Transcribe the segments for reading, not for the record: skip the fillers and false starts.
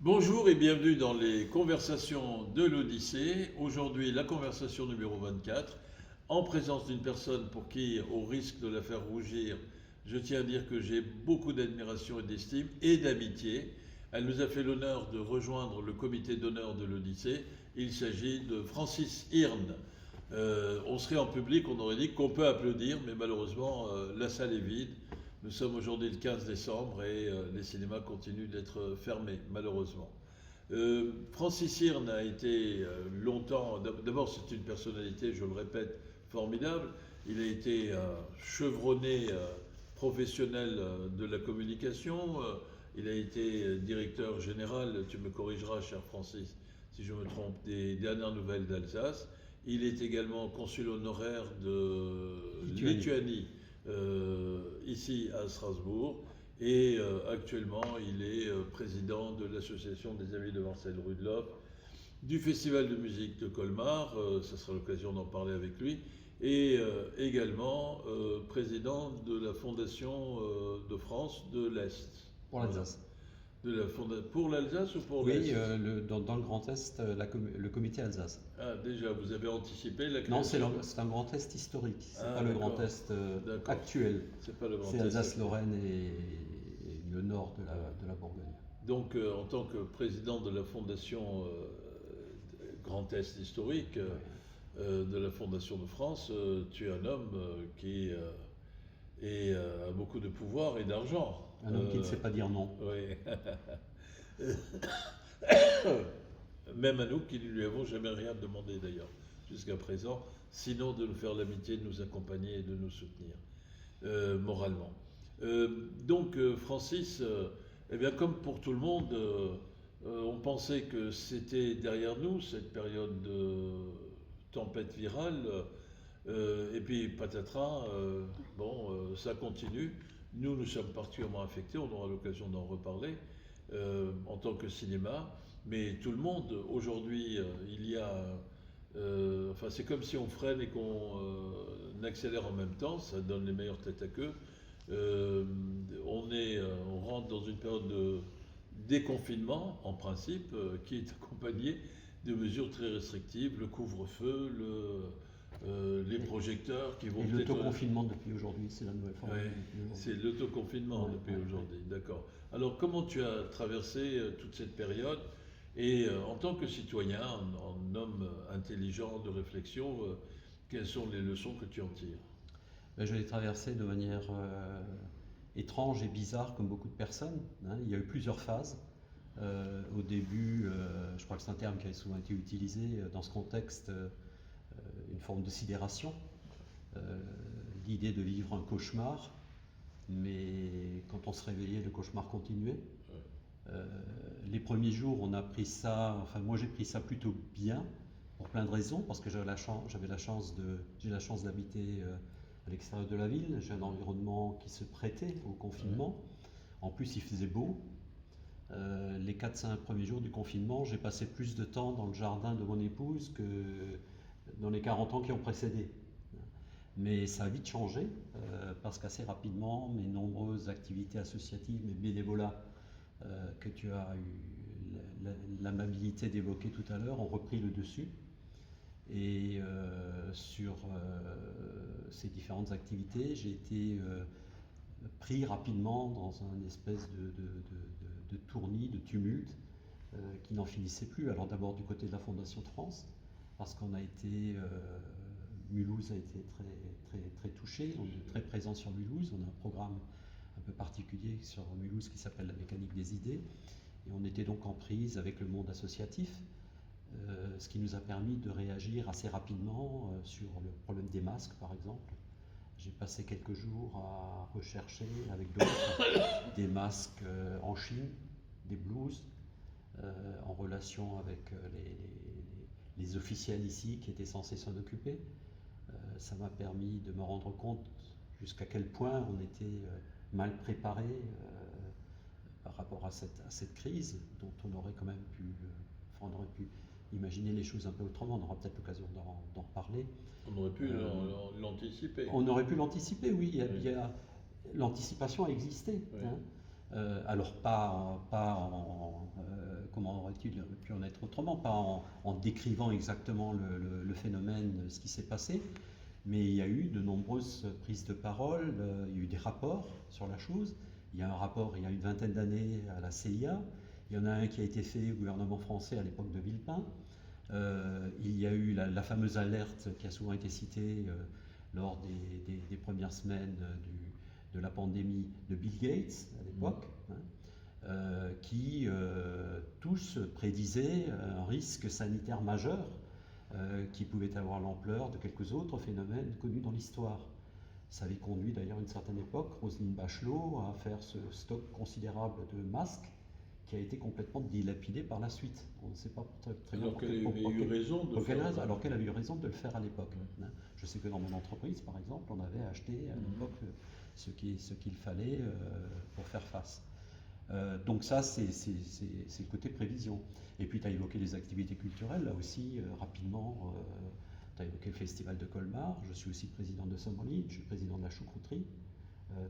Bonjour et bienvenue dans les conversations de l'Odyssée. Aujourd'hui, la conversation numéro 24, en présence d'une personne pour qui, au risque de la faire rougir, je tiens à dire que j'ai beaucoup d'admiration et d'estime et d'amitié. Elle nous a fait l'honneur de rejoindre le comité d'honneur de l'Odyssée. Il s'agit de Francis Hirn. On serait en public, on aurait dit qu'on peut applaudir, mais malheureusement, la salle est vide. Nous sommes aujourd'hui le 15 décembre et les cinémas continuent d'être fermés, malheureusement. Francis Hirn a été longtemps, d'abord c'est une personnalité, je le répète, formidable. Il a été chevronné professionnel de la communication. Il a été directeur général, tu me corrigeras cher Francis si je me trompe, des dernières nouvelles d'Alsace. Il est également consul honoraire de Lituanie ici à Strasbourg. Et actuellement, il est président de l'association des Amis de Marcel Rudloff, du Festival de musique de Colmar, ça sera l'occasion d'en parler avec lui, et également président de la Fondation de France de l'Est. Pour l'Alsace. Pour l'Alsace ou pour Oui, l'Est dans le Grand Est, le comité Alsace. Ah, déjà, vous avez anticipé la Non, création. c'est un Grand Est historique, c'est Ah, pas le Grand d'accord. Est D'accord. actuel. C'est pas le Grand C'est Est. Alsace-Lorraine et le nord de la Bourgogne. Donc, en tant que président de la Fondation Grand Est historique, de la Fondation de France, tu es un homme qui a beaucoup de pouvoir et d'argent. Un homme qui ne sait pas dire non. Oui. Même à nous qui ne lui avons jamais rien demandé d'ailleurs, jusqu'à présent, sinon de nous faire l'amitié de nous accompagner et de nous soutenir moralement. Donc, Francis, eh bien, comme pour tout le monde, on pensait que c'était derrière nous, cette période de tempête virale, et puis patatras, ça continue. Nous sommes particulièrement affectés, on aura l'occasion d'en reparler, en tant que cinéma, mais tout le monde, aujourd'hui, il y a... enfin, c'est comme si on freine et qu'on accélère en même temps, ça donne les meilleures têtes à queue. On rentre dans une période de déconfinement, en principe, qui est accompagnée de mesures très restrictives, le couvre-feu, les projecteurs qui vont Et peut-être... l'autoconfinement depuis aujourd'hui, c'est la nouvelle forme. Ouais, c'est l'autoconfinement depuis aujourd'hui, d'accord. Alors, comment tu as traversé toute cette période et en tant que citoyen, en homme intelligent de réflexion, quelles sont les leçons que tu en tires? Je l'ai traversé de manière étrange et bizarre, comme beaucoup de personnes. Il y a eu plusieurs phases. Au début, je crois que c'est un terme qui a souvent été utilisé dans ce contexte, une forme de sidération, l'idée de vivre un cauchemar, mais quand on se réveillait, le cauchemar continuait. Les premiers jours, on a pris ça, enfin moi j'ai pris ça plutôt bien, pour plein de raisons, parce que j'ai la chance d'habiter à l'extérieur de la ville, j'ai un environnement qui se prêtait au confinement, en plus il faisait beau. Les 4-5 premiers jours du confinement, j'ai passé plus de temps dans le jardin de mon épouse que dans les 40 ans qui ont précédé. Mais ça a vite changé, parce qu'assez rapidement, mes nombreuses activités associatives, mes bénévolats que tu as eu l'amabilité d'évoquer tout à l'heure ont repris le dessus. Et sur ces différentes activités, j'ai été pris rapidement dans un espèce de tournis, de tumulte qui n'en finissait plus. Alors d'abord du côté de la Fondation de France, parce qu'on a été... Mulhouse a été très touché, on est très présent sur Mulhouse, on a un programme un peu particulier sur Mulhouse qui s'appelle la mécanique des idées, et on était donc en prise avec le monde associatif, ce qui nous a permis de réagir assez rapidement sur le problème des masques par exemple. J'ai passé quelques jours à rechercher avec d'autres des masques en Chine, des blouses, en relation avec les officiels ici qui étaient censés s'en occuper. Ça m'a permis de me rendre compte jusqu'à quel point on était mal préparé par rapport à cette crise dont on aurait quand même pu, on aurait pu imaginer les choses un peu autrement. On aura peut-être l'occasion d'en reparler. On aurait pu l'anticiper. On aurait pu l'anticiper, oui. L'anticipation a existé. Oui. Alors comment aurait-il pu en être autrement, pas en décrivant exactement le phénomène, ce qui s'est passé, mais il y a eu de nombreuses prises de parole, il y a eu des rapports sur la chose. Il y a un rapport il y a une vingtaine d'années à la CIA, il y en a un qui a été fait au gouvernement français à l'époque de Villepin. Il y a eu la fameuse alerte qui a souvent été citée lors des premières semaines de la pandémie de Bill Gates à l'époque, qui tous prédisaient un risque sanitaire majeur qui pouvait avoir l'ampleur de quelques autres phénomènes connus dans l'histoire. Ça avait conduit d'ailleurs à une certaine époque Roselyne Bachelot à faire ce stock considérable de masques qui a été complètement dilapidé par la suite. On ne sait pas très bien alors qu'elle avait eu raison de faire ça. Alors qu'elle avait eu raison de le faire à l'époque. Je sais que dans mon entreprise, par exemple, on avait acheté à l'époque ce qu'il fallait pour faire face. Donc ça, c'est le côté prévision. Et puis tu as évoqué les activités culturelles, là aussi, rapidement, tu as évoqué le festival de Colmar, je suis aussi président de Sommerly, je suis président de la choucrouterie.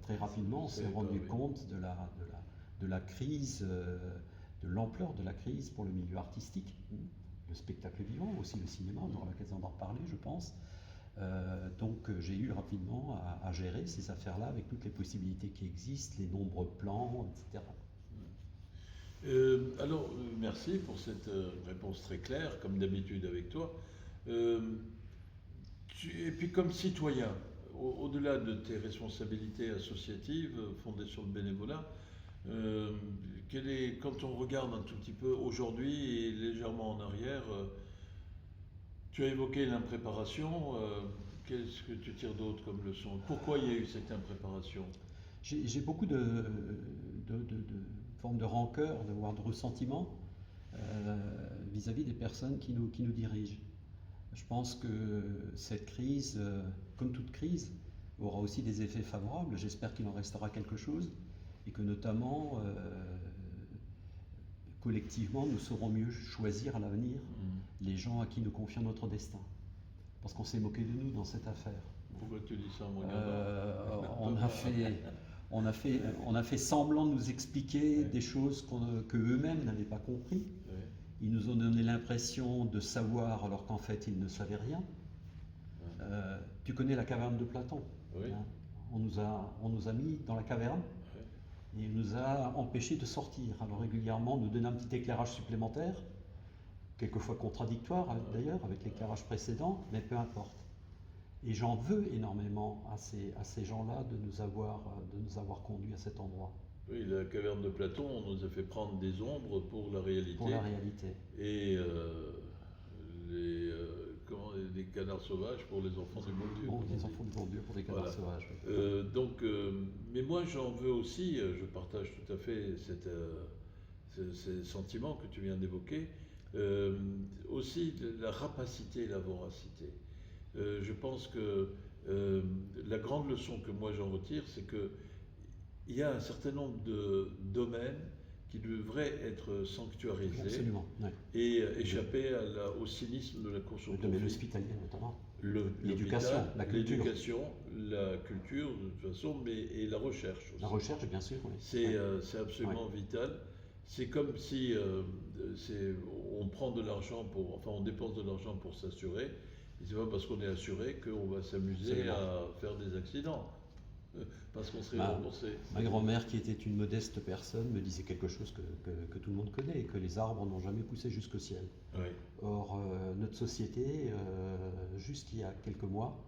Très rapidement, on s'est rendu compte de la crise, de l'ampleur de la crise pour le milieu artistique, le spectacle vivant, aussi le cinéma, on aura l'occasion d'en reparler, je pense. Donc j'ai eu rapidement à gérer ces affaires-là avec toutes les possibilités qui existent, les nombreux plans, etc. Alors, merci pour cette réponse très claire, comme d'habitude avec toi. Et puis comme citoyen, au-delà de tes responsabilités associatives fondées sur le bénévolat, quand on regarde un tout petit peu aujourd'hui et légèrement en arrière, tu as évoqué l'impréparation, qu'est-ce que tu tires d'autre comme leçon? Pourquoi il y a eu cette impréparation? J'ai beaucoup de formes de rancœur, voire de ressentiment vis-à-vis des personnes qui nous dirigent. Je pense que cette crise, comme toute crise, aura aussi des effets favorables. J'espère qu'il en restera quelque chose et que notamment, collectivement, nous saurons mieux choisir à l'avenir les gens à qui nous confions notre destin. Parce qu'on s'est moqué de nous dans cette affaire. Pourquoi tu dis ça en me regardant? On a fait semblant de nous expliquer des choses que eux-mêmes n'avaient pas compris. Ils nous ont donné l'impression de savoir alors qu'en fait ils ne savaient rien. Tu connais la caverne de Platon? Hein? On nous a mis dans la caverne et il nous a empêchés de sortir. Alors régulièrement, on nous donnait un petit éclairage supplémentaire, quelquefois contradictoire d'ailleurs avec l'éclairage précédent, mais peu importe. Et j'en veux énormément à ces gens-là de nous avoir conduits à cet endroit. Oui, la caverne de Platon, on nous a fait prendre des ombres pour la réalité. Pour la réalité. Et les canards sauvages pour les enfants du bon Dieu. Bon, les enfants du bon Dieu pour les canards sauvages. Mais moi j'en veux aussi, je partage tout à fait ces sentiments que tu viens d'évoquer, aussi la rapacité et la voracité. Je pense que la grande leçon que moi j'en retire, c'est que il y a un certain nombre de domaines qui devraient être sanctuarisés. Absolument, ouais. Et échapper au cynisme de la course au profit. Le domaine hospitalier notamment. L'éducation, la culture. La culture de toute façon, et la recherche aussi. La recherche, bien sûr, oui. C'est absolument vital. C'est comme si on prend de l'argent on dépense de l'argent pour s'assurer. Et c'est pas parce qu'on est assuré qu'on va s'amuser à faire des accidents. Parce qu'on serait remboursé. Ma grand-mère, qui était une modeste personne, me disait quelque chose que tout le monde connaît, que les arbres n'ont jamais poussé jusqu'au ciel. Oui. Or, notre société, jusqu'il y a quelques mois,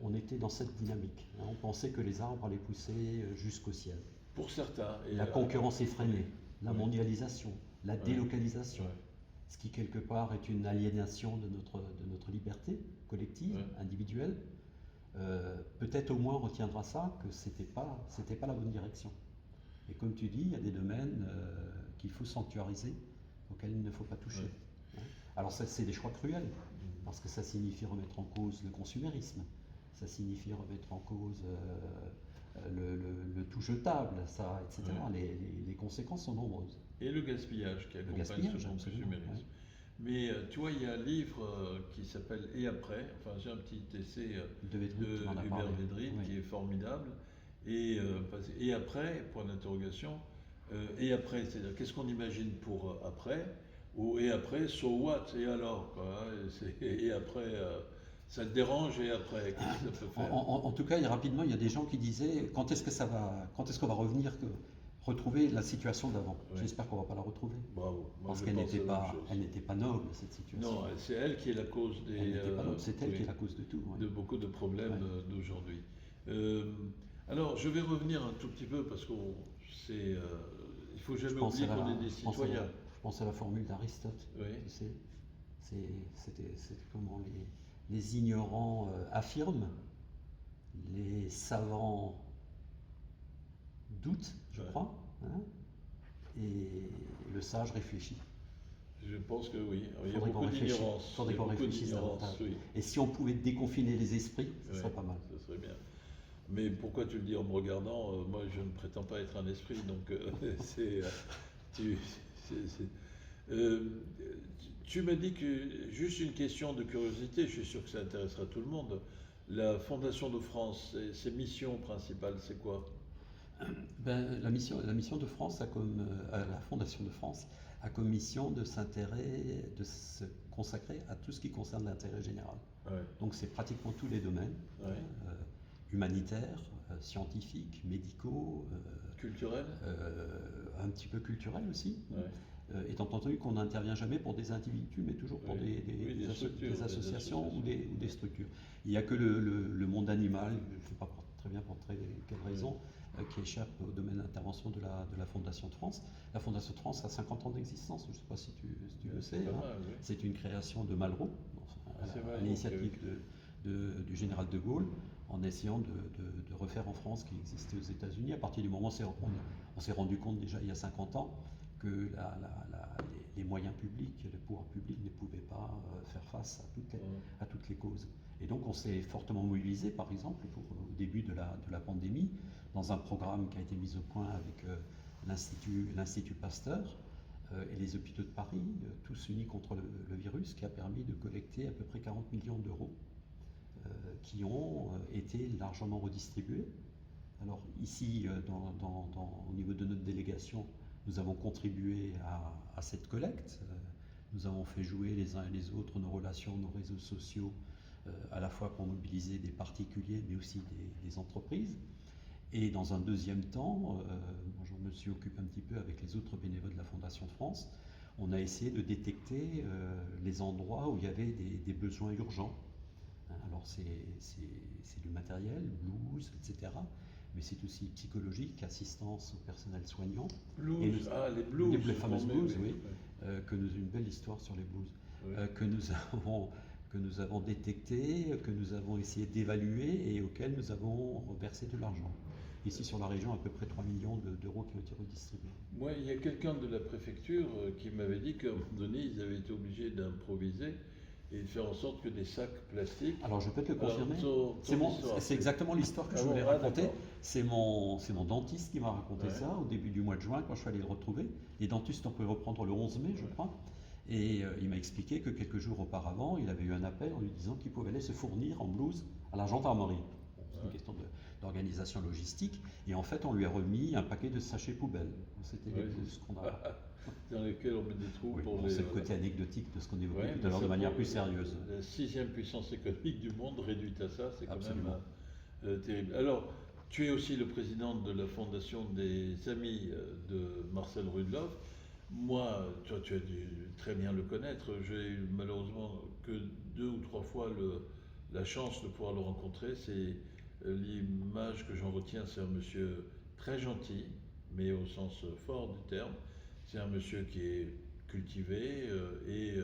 on était dans cette dynamique. On pensait que les arbres allaient pousser jusqu'au ciel. Pour certains. Et la concurrence effrénée, la mondialisation, la délocalisation, ce qui quelque part est une aliénation de notre liberté collective, individuelle. Peut-être au moins on retiendra ça, que c'était pas la bonne direction. Et comme tu dis, il y a des domaines qu'il faut sanctuariser, auxquels il ne faut pas toucher. Alors ça, c'est des choix cruels, parce que ça signifie remettre en cause le consumérisme, ça signifie remettre en cause le tout jetable, etc. Les conséquences sont nombreuses. Et le gaspillage qui accompagne ce consumérisme. Mais tu vois, il y a un livre qui s'appelle Et après, enfin j'ai un petit essai de Hubert Védrine qui est formidable. Et après, point d'interrogation, Et après, c'est-à-dire qu'est-ce qu'on imagine pour après, et après, so what, et alors, quoi, hein, et après, ça te dérange, et après, qu'est-ce que ça peut faire? En tout cas, rapidement, il y a des gens qui disaient quand est-ce qu'on va revenir, retrouver la situation d'avant. Oui, J'espère qu'on va pas la retrouver. bravo, moi Parce je qu'elle pense n'était la même pas, chose. elle n'était pas noble, cette situation. Non, c'est elle qui est la cause Elle n'était pas noble, c'est elle qui est oui, la cause de tout. Ouais. de beaucoup de problèmes Ouais. d'aujourd'hui. Euh, alors, je vais revenir un tout petit peu parce il faut Je jamais pense oublier à qu'on la, est des je pense à la, citoyens. je pense à la formule d'Aristote. Oui, Tu sais, c'était comment les ignorants affirment, les savants doutent, je ouais. crois, hein, et le sage réfléchit. Je pense que oui. Il y a Faudrait qu'on beaucoup réfléchisse, d'ignorance. faudrait Il y a qu'on beaucoup réfléchisse d'ignorance, davantage. oui. Et si on pouvait déconfiner les esprits, ce Oui, serait pas mal. ce serait bien. Mais pourquoi tu le dis en me regardant? Moi, je ne prétends pas être un esprit, donc c'est, tu, euh, tu m'as dit que, juste une question de curiosité, je suis sûr que ça intéressera tout le monde. La Fondation de France, ses missions principales, c'est quoi? Ben, la mission de France a comme la Fondation de France a comme mission de de se consacrer à tout ce qui concerne l'intérêt général. Ouais, Donc c'est pratiquement tous les domaines, ouais. humanitaires, scientifiques, médicaux, Culturel? un petit peu culturels aussi. Ouais. Étant entendu qu'on n'intervient jamais pour des individus, mais toujours pour Oui, oui, des structures, des associations associations. ou des structures. Il n'y a que le monde animal, je ne sais pas très bien pour quelle raison, qui échappe au domaine d'intervention de la Fondation de France. La Fondation de France a 50 ans d'existence, je ne sais pas si tu le sais. C'est pas Hein. mal, oui. C'est une création de Malraux, C'est à Malraux l'initiative qui du général de Gaulle, en essayant de refaire en France ce qui existait aux États-Unis. À partir du moment où on s'est rendu compte déjà il y a 50 ans que les moyens publics, le pouvoir public ne pouvaient pas faire face à toutes les causes. Et donc on s'est fortement mobilisé, par exemple, au début de la pandémie, dans un programme qui a été mis au point avec l'Institut Pasteur et les hôpitaux de Paris, tous unis contre le virus, qui a permis de collecter à peu près 40 millions d'euros qui ont été largement redistribués. Alors ici, au niveau de notre délégation, nous avons contribué à cette collecte. Nous avons fait jouer les uns et les autres nos relations, nos réseaux sociaux, à la fois pour mobiliser des particuliers, mais aussi des entreprises. Et dans un deuxième temps, moi je me suis occupé un petit peu avec les autres bénévoles de la Fondation de France, on a essayé de détecter les endroits où il y avait des besoins urgents. Alors c'est du matériel, blues, etc. Mais c'est aussi psychologique, assistance au personnel soignant. Blues, les blues. Les fameuses blues, oui. Oui. Une belle histoire sur les blues. Oui. Que nous avons détecté, que nous avons essayé d'évaluer et auxquels nous avons versé de l'argent. Ici sur la région, à peu près 3 millions d'euros qui ont été redistribués. Moi, il y a quelqu'un de la préfecture qui m'avait dit qu'à un moment donné, ils avaient été obligés d'improviser et de faire en sorte que des sacs plastiques. Alors je peux te le confirmer. Alors, C'est exactement l'histoire que je voulais raconter. C'est mon dentiste qui m'a raconté ça au début du mois de juin quand je suis allé le retrouver. Les dentistes ont pu reprendre le 11 mai, je crois. Et il m'a expliqué que quelques jours auparavant, il avait eu un appel en lui disant qu'il pouvait aller se fournir en blouse à la gendarmerie. C'est une question d'organisation logistique. Et en fait, on lui a remis un paquet de sachets poubelles. C'était les blouses qu'on a. Dans lesquels on met des trous pour les. C'est le côté anecdotique de ce qu'on évoquait tout à l'heure de manière plus sérieuse. La 6e puissance économique du monde réduite à ça, c'est quand même terrible. Alors, tu es aussi le président de la fondation des Amis de Marcel Rudloff. Moi, toi, tu as dû très bien le connaître. J'ai eu malheureusement que 2 ou 3 fois la chance de pouvoir le rencontrer. C'est l'image que j'en retiens, c'est un monsieur très gentil, mais au sens fort du terme. C'est un monsieur qui est cultivé et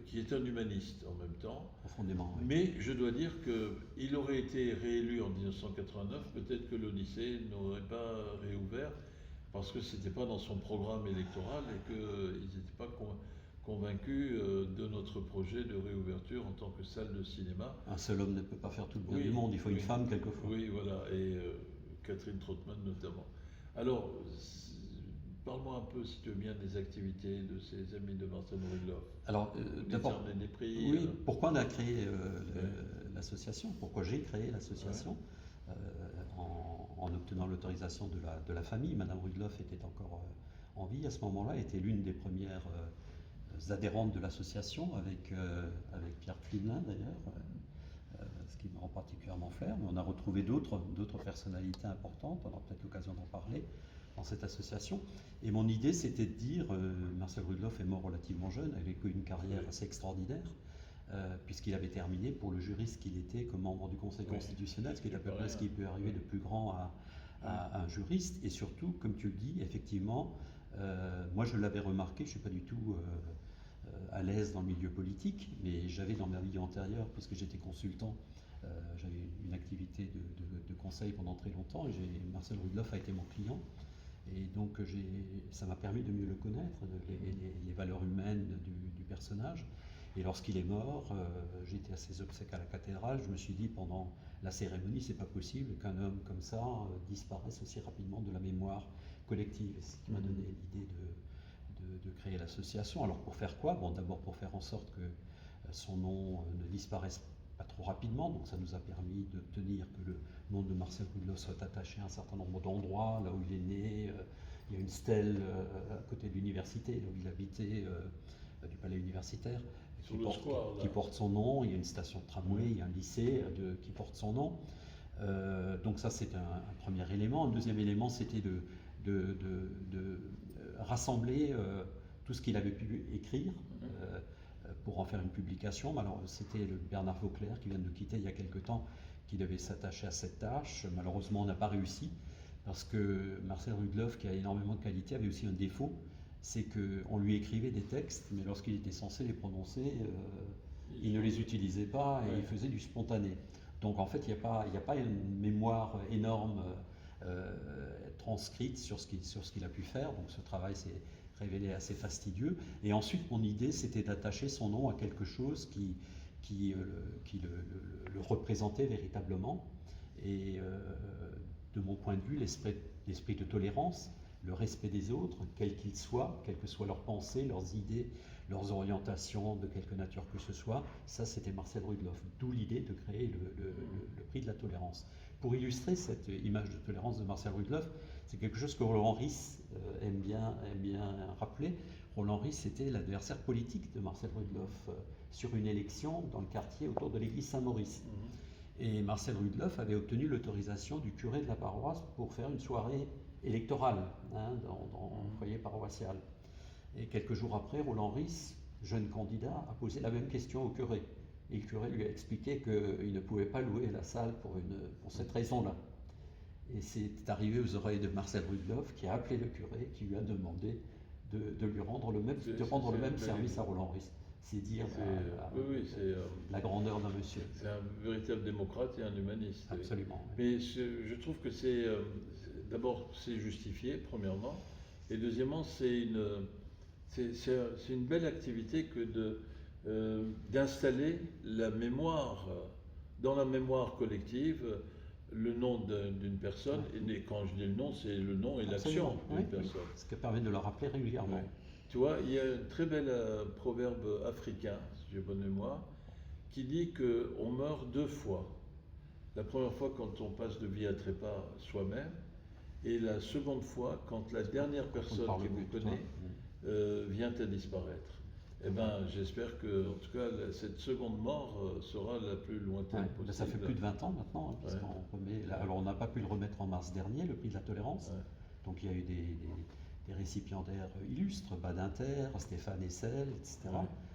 qui est un humaniste en même temps. Profondément, oui. Mais je dois dire qu'il aurait été réélu en 1989, peut-être que le lycée n'aurait pas réouvert parce que ce n'était pas dans son programme électoral et qu'ils n'étaient pas convaincus de notre projet de réouverture en tant que salle de cinéma. Un seul homme ne peut pas faire tout le bien du monde, il faut une femme quelquefois. Oui, voilà, et Catherine Trottmann notamment. Alors, parle-moi un peu, si tu veux bien, des activités de ces amis de Marcel Rudloff. Alors, d'abord, des prix, oui, pourquoi on a créé l'association? Pourquoi j'ai créé l'association en obtenant l'autorisation de la famille. Madame Rudloff était encore en vie à ce moment-là, était l'une des premières adhérentes de l'association, avec Pierre Pflimlin d'ailleurs, ce qui me rend particulièrement fier. Mais on a retrouvé d'autres personnalités importantes, on aura peut-être l'occasion d'en parler, dans cette association. Et mon idée, c'était de dire, Marcel Rudloff est mort relativement jeune, il a eu une carrière assez extraordinaire, puisqu'il avait terminé pour le juriste qu'il était comme membre du Conseil constitutionnel, ce qui est à peu près ce qui peut arriver de plus grand à un juriste. Et surtout, comme tu le dis, effectivement, moi je l'avais remarqué, je ne suis pas du tout à l'aise dans le milieu politique, mais j'avais dans ma vie antérieure, puisque j'étais consultant, j'avais une activité de conseil pendant très longtemps, et Marcel Rudloff a été mon client. Et donc ça m'a permis de mieux le connaître, les valeurs humaines du personnage. Et lorsqu'il est mort, j'étais à ses obsèques à la cathédrale, je me suis dit pendant la cérémonie, c'est pas possible qu'un homme comme ça disparaisse aussi rapidement de la mémoire collective. C'est ce qui m'a donné l'idée de créer l'association. Alors pour faire quoi? Bon, d'abord pour faire en sorte que son nom ne disparaisse pas trop rapidement, donc ça nous a permis d'obtenir que le nom de Marcel Rudloff soit attaché à un certain nombre d'endroits, là où il est né. Il y a une stèle à côté de l'université, là où il habitait, du palais universitaire, qui porte son nom. Il y a une station de tramway, il y a un lycée qui porte son nom. Donc ça, c'est un premier élément. Un deuxième élément, c'était de rassembler tout ce qu'il avait pu écrire pour en faire une publication. Alors, c'était le Bernard Vauclair qui vient de nous quitter il y a quelque temps, qui devait s'attacher à cette tâche. Malheureusement, on n'a pas réussi, parce que Marcel Rudloff, qui a énormément de qualité, avait aussi un défaut, c'est qu'on lui écrivait des textes, mais lorsqu'il était censé les prononcer, il ne les utilisait pas et il faisait du spontané. Donc en fait, il n'y a pas une mémoire énorme transcrite sur ce qu'il a pu faire, donc ce travail s'est révélé assez fastidieux. Et ensuite, mon idée, c'était d'attacher son nom à quelque chose qui le représentait véritablement. Et de mon point de vue, l'esprit de tolérance, le respect des autres, quels qu'ils soient, quelles que soient leurs pensées, leurs idées, leurs orientations, de quelque nature que ce soit, ça c'était Marcel Rudloff. D'où l'idée de créer le prix de la tolérance. Pour illustrer cette image de tolérance de Marcel Rudloff, c'est quelque chose que Roland Ris aime bien rappeler. Roland Ris était l'adversaire politique de Marcel Rudloff sur une élection dans le quartier autour de l'église Saint-Maurice. Et Marcel Rudloff avait obtenu l'autorisation du curé de la paroisse pour faire une soirée électorale dans le foyer paroissial. Et quelques jours après, Roland Ris, jeune candidat, a posé la même question au curé. Et le curé lui a expliqué qu'il ne pouvait pas louer la salle pour cette raison-là. Et c'est arrivé aux oreilles de Marcel Rudloff, qui a appelé le curé, qui lui a demandé de lui rendre le même service à Roland Ris. C'est dire la grandeur d'un monsieur. C'est un véritable démocrate et un humaniste. Absolument. Mais je trouve que d'abord, c'est justifié, premièrement. Et deuxièmement, c'est une belle activité que d'installer la mémoire, dans la mémoire collective, le nom d'une personne. Et quand je dis le nom, c'est le nom et l'action d'une personne. Ce qui permet de le rappeler régulièrement. Tu vois, il y a un très bel proverbe africain, si j'ai bonne mémoire, qui dit qu'on meurt deux fois. La première fois quand on passe de vie à trépas soi-même, et la seconde fois quand la dernière personne que vous connaissez vient à disparaître. Eh bien, j'espère que, en tout cas, cette seconde mort sera la plus lointaine possible. Ça fait plus de 20 ans maintenant, puisqu'on remet. Alors, on n'a pas pu le remettre en mars dernier, le prix de la tolérance. Donc, il y a eu des récipiendaires illustres, Badinter, Stéphane Hessel, etc.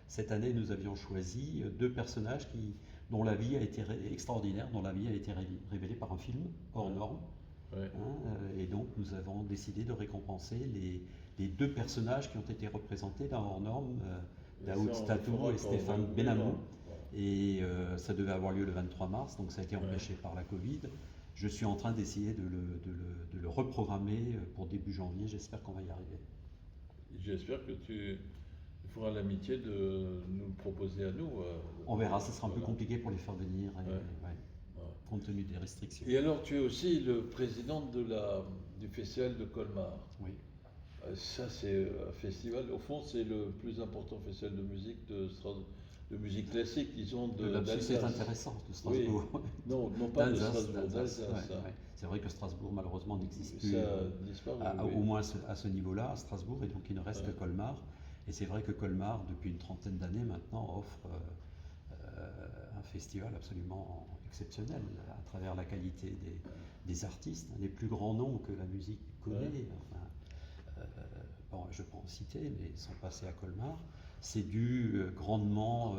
Cette année, nous avions choisi deux personnages dont la vie a été extraordinaire, dont la vie a été révélée par un film hors norme. Et donc, nous avons décidé de récompenser les deux personnages qui ont été représentés dans hors norme, Daoud Stato et Stéphane Benamou. Et ça devait avoir lieu le 23 mars, donc ça a été empêché par la Covid. Je suis en train d'essayer de le reprogrammer pour début janvier. J'espère qu'on va y arriver. J'espère que tu feras l'amitié de nous le proposer à nous. On verra, ce sera un peu compliqué pour les faire venir, compte tenu des restrictions. Et alors, tu es aussi le président du festival de Colmar. Oui. Ça, c'est un festival, au fond, c'est le plus important festival de musique de musique classique, disons, C'est d'Alsace. intéressant, de Strasbourg. Oui. Non, non pas de Strasbourg, d'Alsace, d'Alsace. ouais. C'est vrai que Strasbourg, malheureusement, n'existe plus, Ça a disparu, oui. au moins à ce niveau-là, à Strasbourg, et donc il ne reste que Ouais. Colmar. Et c'est vrai que Colmar, depuis une trentaine d'années maintenant, offre un festival absolument exceptionnel à travers la qualité des artistes, les plus grands noms que la musique connaît. Ouais. Enfin, bon, je peux en citer, mais sont passés à Colmar. C'est dû grandement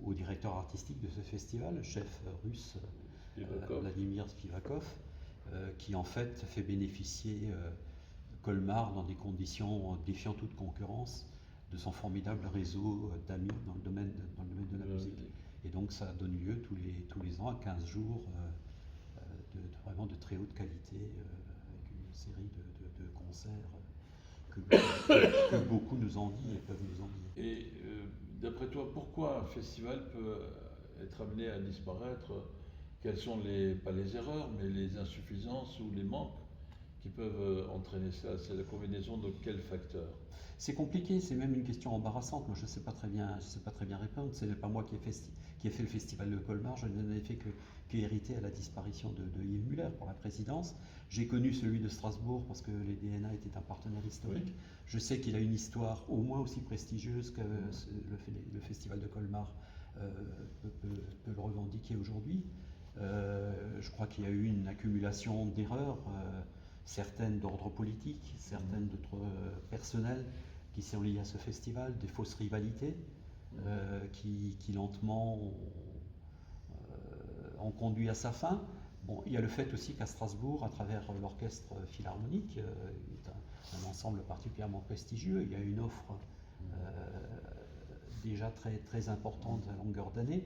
au directeur artistique de ce festival, le chef russe Spivakov. Vladimir Spivakov, qui en fait fait bénéficier Colmar dans des conditions défiant toute concurrence de son formidable réseau d'amis dans le domaine de la musique. Et donc ça donne lieu tous les ans à 15 jours vraiment de très haute qualité, avec une série de concerts que beaucoup nous envient et peuvent nous envier. Et d'après toi, pourquoi un festival peut être amené à disparaître? Quelles sont pas les erreurs, mais les insuffisances ou les manques qui peuvent entraîner ça? C'est la combinaison de quels facteurs? C'est compliqué, c'est même une question embarrassante. Moi, je ne sais pas très bien répondre. Ce n'est pas moi qui ai fait le festival de Colmar. Je n'en ai fait qu'hériter à la disparition de Yves Muller pour la présidence. J'ai connu celui de Strasbourg parce que les DNA étaient un partenaire historique. Oui. Je sais qu'il a une histoire au moins aussi prestigieuse que le festival de Colmar peut le revendiquer aujourd'hui. Je crois qu'il y a eu une accumulation d'erreurs, certaines d'ordre politique, certaines d'ordre personnel, qui sont liées à ce festival, des fausses rivalités qui lentement ont conduit à sa fin. Bon, il y a le fait aussi qu'à Strasbourg, à travers l'orchestre philharmonique, qui est un ensemble particulièrement prestigieux, il y a une offre déjà très importante à longueur d'année.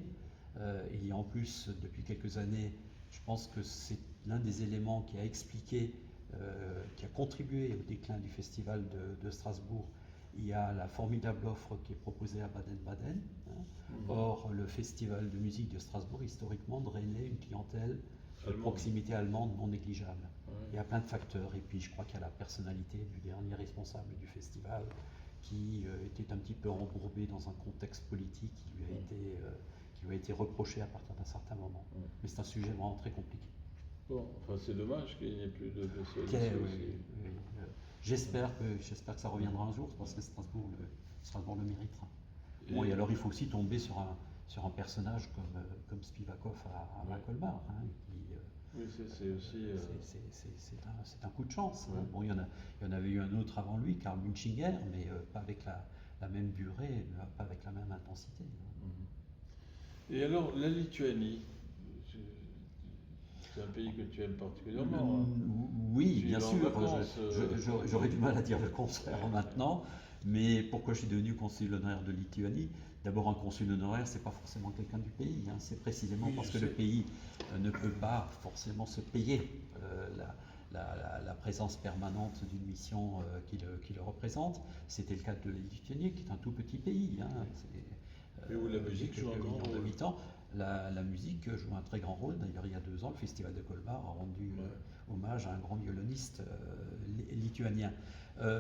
Et en plus, depuis quelques années, je pense que c'est l'un des éléments qui a expliqué, qui a contribué au déclin du festival de Strasbourg. Il y a la formidable offre qui est proposée à Baden-Baden. Or, le festival de musique de Strasbourg, historiquement, drainait une clientèle de proximité allemande non négligeable. Ouais. Il y a plein de facteurs. Et puis, je crois qu'il y a la personnalité du dernier responsable du festival qui était un petit peu embourbé dans un contexte politique qui lui a été reproché à partir d'un certain moment. Mais c'est un sujet vraiment très compliqué. Bon, enfin c'est dommage qu'il n'y ait plus de oui. J'espère que ça reviendra un jour parce que Strasbourg le méritera. Bon, et alors il faut aussi tomber sur un personnage comme Spivakov à Colmar. Oui, c'est aussi. C'est un coup de chance. Ouais. Bon, il y en avait eu un autre avant lui, Karl Munchinger, mais pas avec la même durée, pas avec la même intensité. Et alors, la Lituanie, c'est un pays que tu aimes particulièrement. Oui, bien sûr. J'aurais du mal à dire le contraire maintenant, mais pourquoi je suis devenu consul honoraire de Lituanie? D'abord, un consul honoraire, c'est pas forcément quelqu'un du pays. C'est précisément parce que le pays ne peut pas forcément se payer la présence permanente d'une mission qui le représente. C'était le cas de la Lituanie, qui est un tout petit pays. Et où la musique joue un grand rôle. La musique joue un très grand rôle. D'ailleurs, il y a 2 ans, le Festival de Colmar a rendu hommage à un grand violoniste lituanien.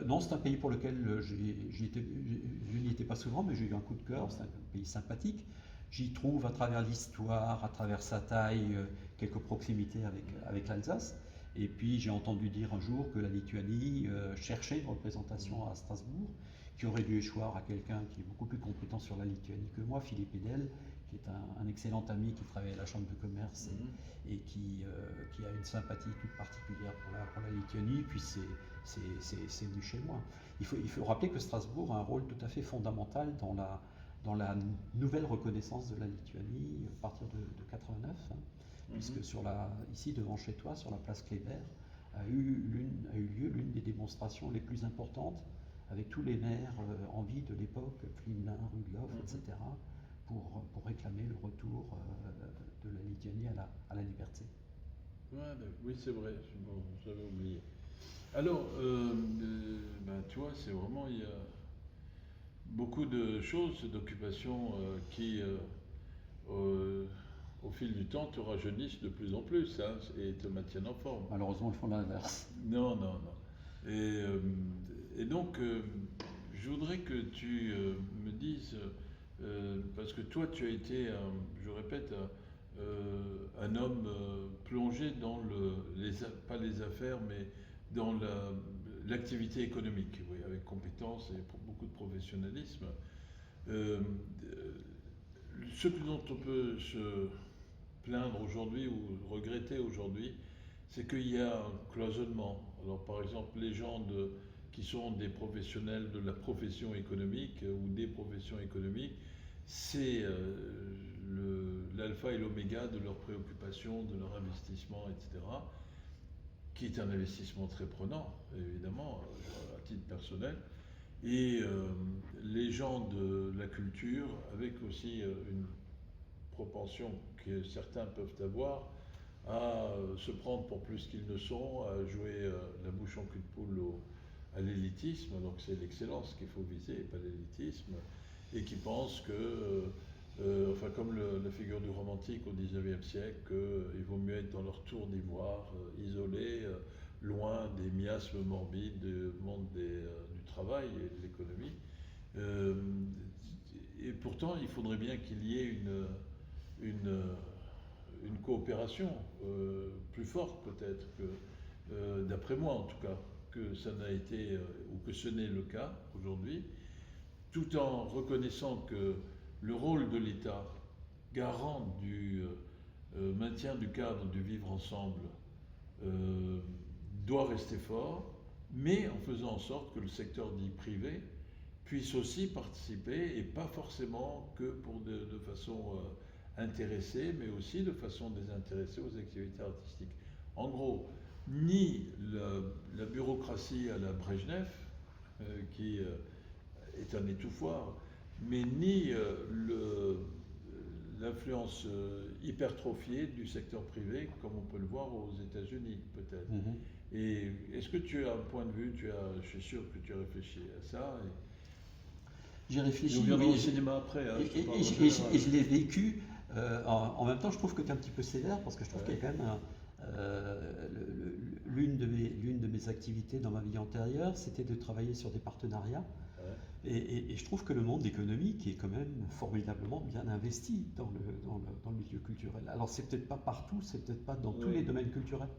Non, c'est un pays pour lequel je n'y étais pas souvent, mais j'ai eu un coup de cœur. C'est un pays sympathique. J'y trouve, à travers l'histoire, à travers sa taille, quelques proximités avec l'Alsace. Et puis, j'ai entendu dire un jour que la Lituanie cherchait une représentation à Strasbourg, qui aurait dû échoir à quelqu'un qui est beaucoup plus compétent sur la Lituanie que moi, Philippe Edel, qui est un excellent ami qui travaille à la Chambre de commerce et qui a une sympathie toute particulière pour la Lituanie, puis c'est venu chez moi. Il faut rappeler que Strasbourg a un rôle tout à fait fondamental dans la nouvelle reconnaissance de la Lituanie à partir de 89, puisque ici devant chez toi, sur la place Kléber, a eu lieu l'une des démonstrations les plus importantes avec tous les maires en vie de l'époque, Flimlin, Rudloff, etc., pour réclamer le retour de la Lituanie à la liberté. Oui, c'est vrai, j'avais oublié. Alors, tu vois, c'est vraiment, il y a beaucoup de choses, d'occupations qui, au fil du temps, te rajeunissent de plus en plus et te maintiennent en forme. Malheureusement, ils font l'inverse. Non. Et donc, je voudrais que tu me dises parce que toi, tu as été, je répète, un homme plongé dans pas les affaires, mais dans l'activité économique, oui, avec compétence et beaucoup de professionnalisme. Euh, Ce dont on peut se plaindre aujourd'hui ou regretter aujourd'hui, c'est qu'il y a un cloisonnement. Alors par exemple, les gens qui sont des professionnels de la profession économique ou des professions économiques, c'est l'alpha et l'oméga de leurs préoccupations, de leur investissement, etc., qui est un investissement très prenant, évidemment, à titre personnel. Et les gens de la culture, avec aussi une propension que certains peuvent avoir à se prendre pour plus qu'ils ne sont, à jouer la bouche en cul de poule à l'élitisme, donc c'est l'excellence qu'il faut viser et pas l'élitisme, et qui pensent que, enfin comme la figure du romantique au XIXe siècle, qu'il vaut mieux être dans leur tour d'ivoire, isolé, loin des miasmes morbides du monde du travail et de l'économie. Euh, et pourtant, il faudrait bien qu'il y ait une, une coopération plus forte peut-être que, d'après moi en tout cas, que ça n'a été ou que ce n'est le cas aujourd'hui, tout en reconnaissant que le rôle de l'État, garant du maintien du cadre du vivre ensemble, euh, doit rester fort, mais en faisant en sorte que le secteur dit privé puisse aussi participer, et pas forcément que de façon intéressée, mais aussi de façon désintéressée aux activités artistiques. En gros, ni la bureaucratie à la Brejnev, qui est un étouffoir, mais ni l'influence hypertrophiée du secteur privé, comme on peut le voir aux États-Unis, peut-être. Et est-ce que tu as un point de vue, je suis sûr que tu as réfléchi à ça. J'ai réfléchi. Nous viendrons au cinéma après. Hein, et je l'ai vécu. En même temps, je trouve que tu es un petit peu sévère parce que je trouve qu'il y a quand même l'une de mes activités dans ma vie antérieure, c'était de travailler sur des partenariats. Ouais. Et je trouve que le monde économique est quand même formidablement bien investi dans le milieu culturel. Alors, c'est peut-être pas partout, c'est peut-être pas dans tous les domaines culturels.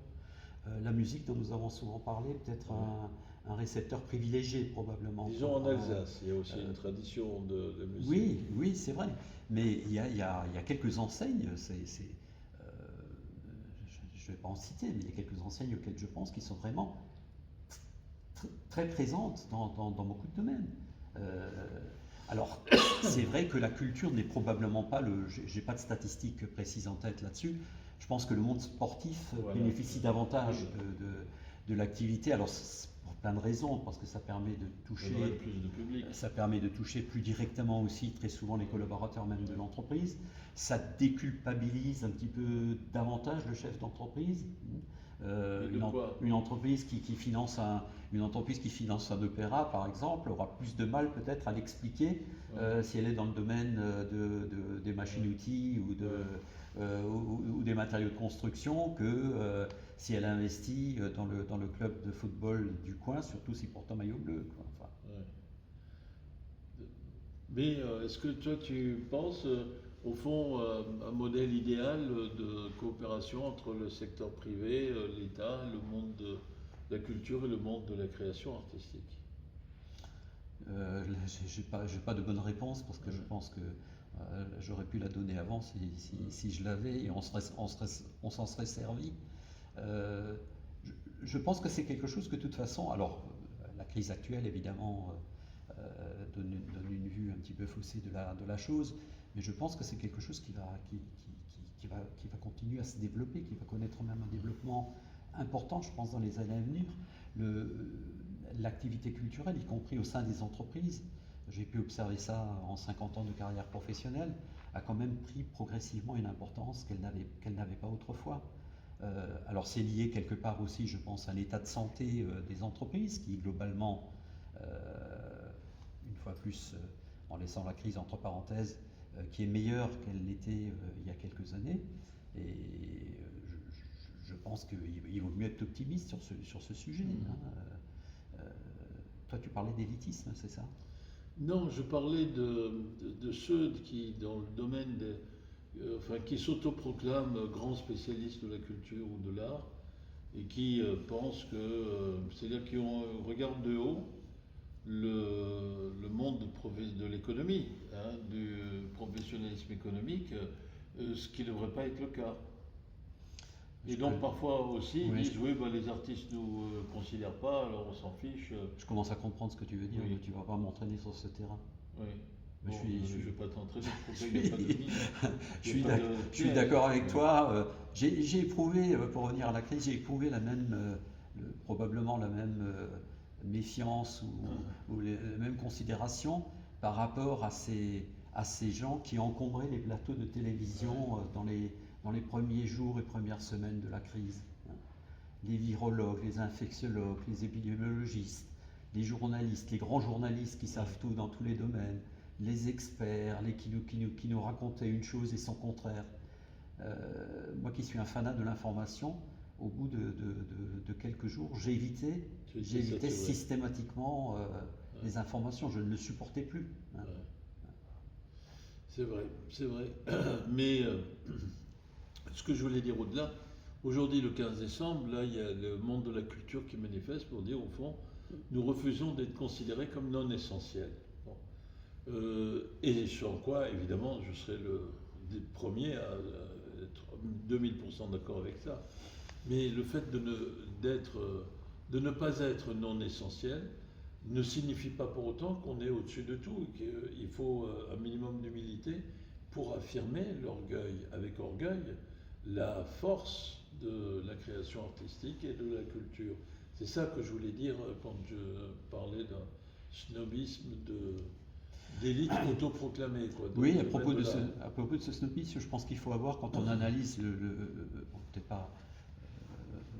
La musique dont nous avons souvent parlé, peut-être un récepteur privilégié probablement. Disons en Alsace, il y a aussi une tradition de musique. Oui, oui, c'est vrai. Mais il y a quelques enseignes, je ne vais pas en citer, mais il y a quelques enseignes auxquelles je pense qui sont vraiment très présentes dans beaucoup de domaines. Alors, c'est vrai que la culture n'est probablement pas j'ai pas de statistiques précises en tête là-dessus. Je pense que le monde sportif bénéficie davantage de l'activité. Alors, pour plein de raisons, parce que ça permet de toucher plus de public. Ça permet de toucher plus directement aussi, très souvent, les collaborateurs même de l'entreprise. Ça déculpabilise un petit peu davantage le chef d'entreprise. Une entreprise qui finance un opéra, par exemple, aura plus de mal peut-être à l'expliquer si elle est dans le domaine des machines-outils ou des matériaux de construction que si elle investit dans le club de football du coin, surtout s'il porte un maillot bleu. Quoi. Enfin. Mais est-ce que toi tu penses au fond un modèle idéal de coopération entre le secteur privé, l'État, le monde de la culture et le monde de la création artistique? J'ai pas de bonne réponse parce que je pense que j'aurais pu la donner avant si je l'avais et on s'en serait servi. Je pense que c'est quelque chose que de toute façon, alors la crise actuelle évidemment donne une vue un petit peu faussée de la chose, mais je pense que c'est quelque chose qui va continuer à se développer, qui va connaître même un développement important, je pense, dans les années à venir. L'activité culturelle, y compris au sein des entreprises, j'ai pu observer ça en 50 ans de carrière professionnelle, a quand même pris progressivement une importance qu'elle n'avait pas autrefois. Alors c'est lié quelque part aussi, je pense, à l'état de santé des entreprises qui globalement, une fois plus, en laissant la crise entre parenthèses, qui est meilleure qu'elle l'était il y a quelques années. Et je pense qu'il vaut mieux être optimiste sur ce sujet. Toi, tu parlais d'élitisme, c'est ça? Non, je parlais de ceux qui, dans le domaine enfin, qui s'autoproclament grands spécialistes de la culture ou de l'art et qui pensent que, c'est-à-dire qui regardent de haut le monde de l'économie, hein, du professionnalisme économique, ce qui ne devrait pas être le cas. Et Je, donc parfois aussi ils ouais, disent oui, bah, les artistes ne nous considèrent pas, alors on s'en fiche. je commence à comprendre ce que tu veux dire, Oui, mais tu vas pas m'entraîner sur ce terrain. oui. Mais Bon, je ne vais pas t'entraîner, c'est pour ça je qu'il n'y a pas de suis, mine, je il n'y suis a pas de je suis piège. d'accord avec Oui, toi. J'ai éprouvé, pour revenir à la crise, j'ai éprouvé la même, probablement la même méfiance ou la même considération par rapport à ces gens qui encombraient les plateaux de télévision dans les premiers jours et premières semaines de la crise. Les virologues, les infectiologues, les épidémiologistes, les journalistes, les grands journalistes qui savent tout dans tous les domaines, les experts, qui nous racontaient une chose et son contraire. Moi qui suis un fanat de l'information, au bout de quelques jours, tu étais j'évitais saturé. systématiquement Ouais, les informations, je ne le supportais plus. Hein. ouais. C'est vrai, c'est vrai. Mais ce que je voulais dire au-delà, aujourd'hui le 15 décembre, là il y a le monde de la culture qui manifeste pour dire au fond, nous refusons d'être considérés comme non essentiels. Bon. Et sur quoi, évidemment, je serai le premier à être 2000% d'accord avec ça. Mais le fait de ne pas être non essentiel ne signifie pas pour autant qu'on est au-dessus de tout, qu'il faut un minimum d'humilité pour affirmer l'orgueil, avec orgueil, la force de la création artistique et de la culture. C'est ça que je voulais dire quand je parlais d'un snobisme d'élite autoproclamée, quoi, Oui, domaine de l'art. à propos de ce snobisme, je pense qu'il faut avoir, quand on analyse bon, peut-être pas,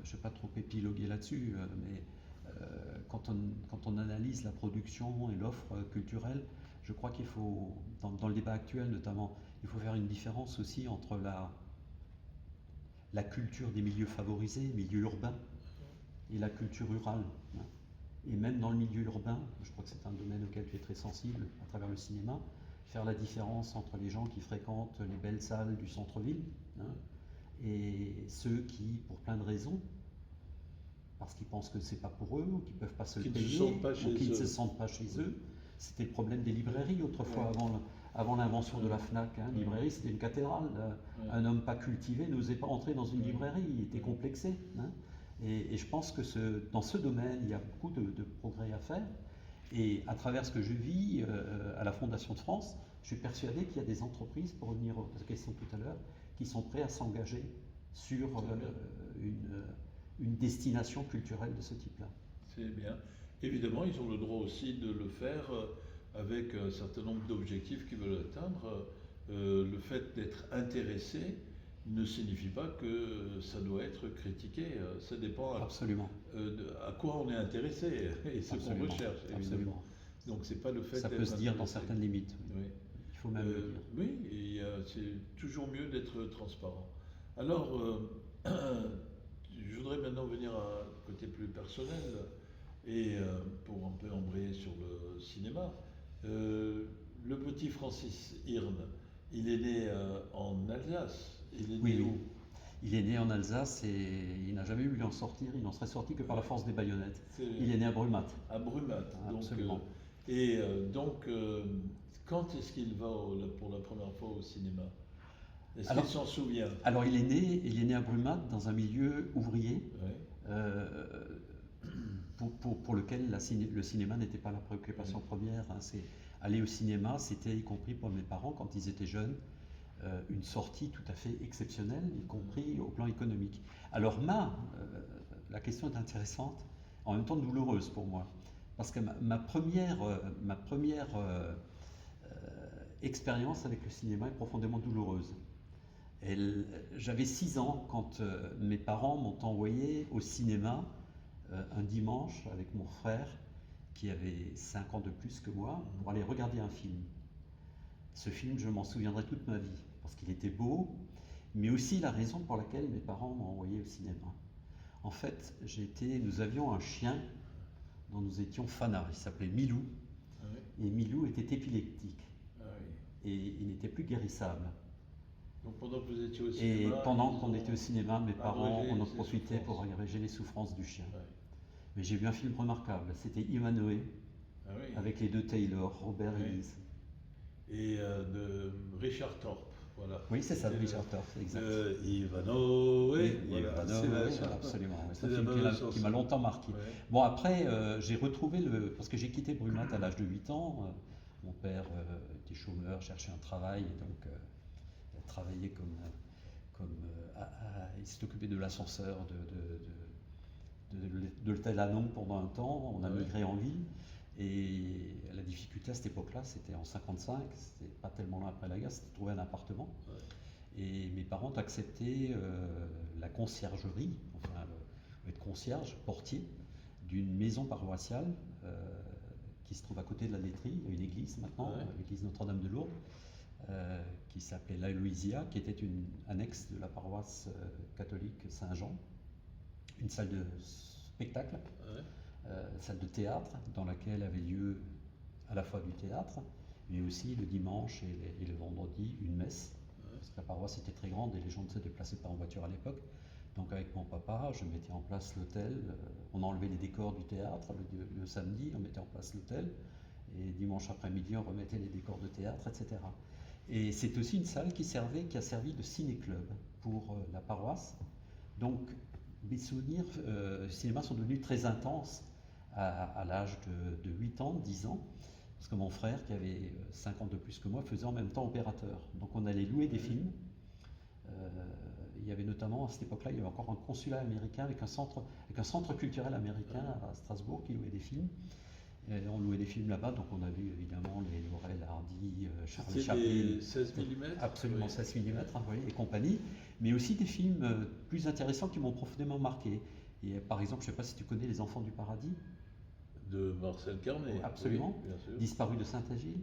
je ne vais pas trop épiloguer là-dessus, mais quand on analyse la production et l'offre culturelle, je crois qu'il faut, dans le débat actuel notamment, il faut faire une différence aussi entre la culture des milieux favorisés, milieux urbains, et la culture rurale. Hein. Et même dans le milieu urbain, je crois que c'est un domaine auquel tu es très sensible à travers le cinéma, faire la différence entre les gens qui fréquentent les belles salles du centre-ville, hein, et ceux qui, pour plein de raisons, parce qu'ils pensent que c'est pas pour eux, ou qu'ils peuvent pas se le Qui ne se payer, sentent pas ou chez qui ne se eux. sentent pas chez Oui. eux. C'était le problème des librairies autrefois, Ouais. avant l'invention de Ouais. la FNAC. Hein. Ouais. Librairie, c'était une cathédrale. Ouais. Un homme pas cultivé n'osait pas entrer dans une Ouais. librairie, il était Ouais. complexé. Hein. Et je pense que dans ce domaine, il y a beaucoup de progrès à faire. Et à travers ce que je vis à la Fondation de France, je suis persuadé qu'il y a des entreprises, pour revenir à la question tout à l'heure, qui sont prêtes à s'engager sur une destination culturelle de ce type-là. C'est bien. Évidemment, ils ont le droit aussi de le faire avec un certain nombre d'objectifs qu'ils veulent atteindre. Le fait d'être intéressé ne signifie pas que ça doit être critiqué. Ça dépend Absolument, à quoi on est intéressé et ce qu'on absolument, recherche, évidemment. absolument. Donc, c'est pas le fait Ça peut d'être se dire dans intéressé. certaines limites. Oui. Il faut même le dire. Oui, c'est toujours mieux d'être transparent. Alors, je voudrais maintenant venir à un côté plus personnel et pour un peu embrayer sur le cinéma. Le petit Francis Hirn, il est né en Alsace. Il est Oui, né oui. où? Il est né en Alsace et il n'a jamais eu à en sortir. Il n'en serait sorti que par la force des baïonnettes. C'est Il est né à Brumat. à Brumat. Absolument. Quand est-ce qu'il va pour la première fois au cinéma? Est-ce qu'il Alors, s'en souvient? alors il est né à Brumat dans un milieu ouvrier Ouais. euh, pour lequel le cinéma n'était pas la préoccupation Oui. première. Hein. Aller au cinéma, c'était, y compris pour mes parents, quand ils étaient jeunes, une sortie tout à fait exceptionnelle, y compris au plan économique. Alors la question est intéressante, en même temps douloureuse pour moi, parce que ma première expérience avec le cinéma est profondément douloureuse. J'avais 6 ans quand mes parents m'ont envoyé au cinéma un dimanche avec mon frère, qui avait 5 ans de plus que moi, pour aller regarder un film. Ce film, je m'en souviendrai toute ma vie, parce qu'il était beau, mais aussi la raison pour laquelle mes parents m'ont envoyé au cinéma. En fait, nous avions un chien dont nous étions fanats, il s'appelait Milou, Ouais. et Milou était épileptique Ah oui. et il n'était plus guérissable. Donc pendant que vous étiez au Et cinéma, pendant ils qu'on ont était au cinéma, mes parents abrégé en ont ces profité pour souffrances. agréger les souffrances du chien. Ouais. Mais j'ai vu un film remarquable, c'était Ivanhoe, Ah oui. avec les deux Taylor, Robert Oui. Ellis. Et de Richard Thorpe, voilà. Oui, c'est ça, de C'était Richard Thorpe, exact. Ivanhoe, Oui, voilà, Ivanhoe, c'est la oui, chanson. absolument. C'est C'est un la film fameuse qui chanson. m'a longtemps marqué. Ouais. Bon, après, j'ai retrouvé parce que j'ai quitté Brumat à l'âge de 8 ans. Mon père était chômeur, cherchait un travail, et donc il a travaillé il s'est occupé de l'ascenseur de l'hôtel Anon pendant un temps. On a Ah ouais. migré en ville. Et la difficulté à cette époque-là, c'était en 55, c'était pas tellement loin après la guerre, c'était de trouver un appartement. Ouais. Et mes parents ont accepté la conciergerie, enfin être concierge, portier, d'une maison paroissiale qui se trouve à côté de la laiterie. Il y a une église maintenant, Ouais. l'église Notre-Dame de Lourdes, qui s'appelait La Louisia, qui était une annexe de la paroisse catholique Saint-Jean, une salle de spectacle, Ouais. salle de théâtre, dans laquelle avait lieu à la fois du théâtre, mais aussi le dimanche et le vendredi une messe. Parce que la paroisse était très grande et les gens ne se déplaçaient pas en voiture à l'époque. Donc avec mon papa, je mettais en place l'hôtel. On enlevait les décors du théâtre le samedi, on mettait en place l'hôtel. Et dimanche après-midi, on remettait les décors de théâtre, etc. Et c'est aussi une salle qui a servi de ciné-club pour la paroisse. Donc mes souvenirs cinéma sont devenus très intenses à l'âge de 8 ans, 10 ans. Parce que mon frère, qui avait 5 ans de plus que moi, faisait en même temps opérateur. Donc on allait louer des films. Il y avait notamment, à cette époque-là, il y avait encore un consulat américain avec un centre culturel américain à Strasbourg qui louait des films. Et on louait des films là-bas, donc on a vu évidemment les Laurel Hardy, Charlie Chaplin. C'était des 16 mm. Absolument, Oui. 16 mm, et compagnie. Mais aussi des films plus intéressants qui m'ont profondément marqué. Et par exemple, je ne sais pas si tu connais Les Enfants du Paradis. De Marcel Carnet. Absolument. Oui, bien sûr. Disparu de Saint-Agile.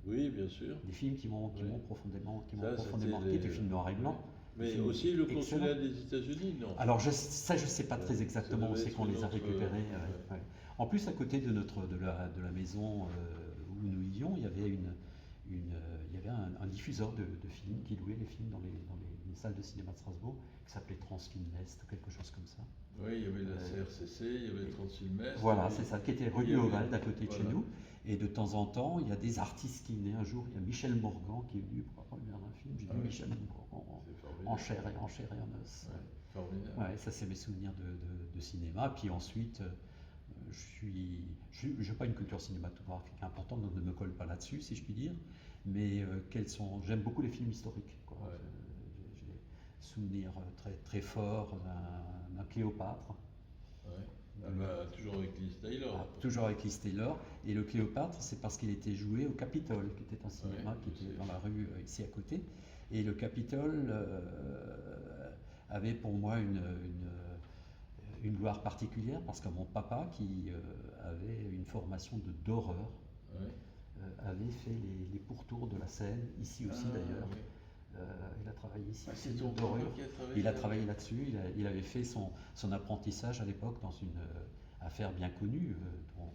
Oui, bien sûr. Des films qui m'ont Oui. profondément Ça, profondément c'était marqué, des films noir et blanc. Mais films aussi le consulat excellents. des États-Unis, non? Alors je ne sais pas Ouais. très exactement Ça où devait c'est être qu'on les a une autre, récupérés. ouais. Ouais. En plus, à côté de la maison où nous vivions, il y avait un diffuseur de films qui louait les films dans les salles de cinéma de Strasbourg, qui s'appelait Transfilm Nest, quelque chose comme ça. Oui, il y avait la CRCC, il y avait le Transfilm Est. Voilà, c'est ça, qui était rue il y du avait- Oval, d'à côté de chez voilà. nous. Et de temps en temps, il y a des artistes qui venaient. Un jour, il y a Michel Morgan qui est venu pour regarder un film. J'ai vu Ah oui. Michel Morgan C'est formidable. en chair et en os. Ouais, formidable. Ouais, ça c'est mes souvenirs de cinéma. Puis ensuite, je n'ai pas une culture cinématographique importante, donc ne me colle pas là-dessus, si je puis dire. Mais j'aime beaucoup les films historiques, quoi. Ouais. J'ai des souvenirs très, très forts d'un Cléopâtre. Ouais. Ah bah, toujours avec Liz Taylor. Toujours avec Liz Taylor. Et le Cléopâtre, c'est parce qu'il était joué au Capitole, qui était un cinéma Ouais, qui je était sais. dans la rue ici à côté. Et le Capitole avait pour moi une gloire particulière parce que mon papa, qui avait une formation d'horreur, Ouais. avait fait les pourtours de la Seine, ici aussi Ah, d'ailleurs. oui. Il a travaillé ici. Ah, c'est aussi, ton d'horreur. papa qui a travaillé Il a là-dessus. travaillé là-dessus. Il avait fait son apprentissage à l'époque dans une affaire bien connue. Dont,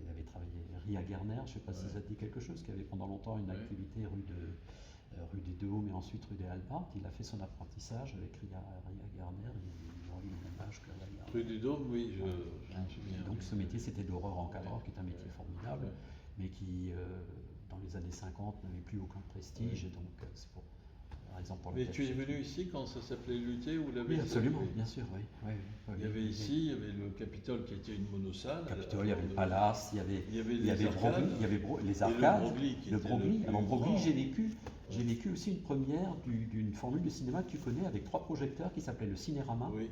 il avait travaillé Ria Garner, je ne sais pas si Ouais. ça te dit quelque chose, qui avait pendant longtemps une Ouais. activité rue des Deux-Hauts, et ensuite rue des Halles-Martes. Il a fait son apprentissage avec Ria Garner. Il a eu le même âge que Ria Garner. Rue du Dôme, oui, je me souviens. Donc ce métier, c'était d'horreur encadreur, qui est un métier Ouais. formidable, Ouais. mais qui, dans les années 50, n'avait plus aucun prestige. Ouais. Et donc, c'est la raison pour Mais laquelle tu es j'ai- venu ici quand ça s'appelait Luté ou la Oui, absolument, bien sûr, oui. Il y avait ici, il y avait le Capitole qui était une monosalle. Capitole, il y avait le Palace, il y avait les Broglie, arcades. il y avait les Et arcades, le Broglie, qui le était Broglie. le plus Alors Broglie, grand. j'ai vécu aussi une première d'une formule de cinéma que tu connais avec 3 projecteurs qui s'appelait le Cinérama. Oui,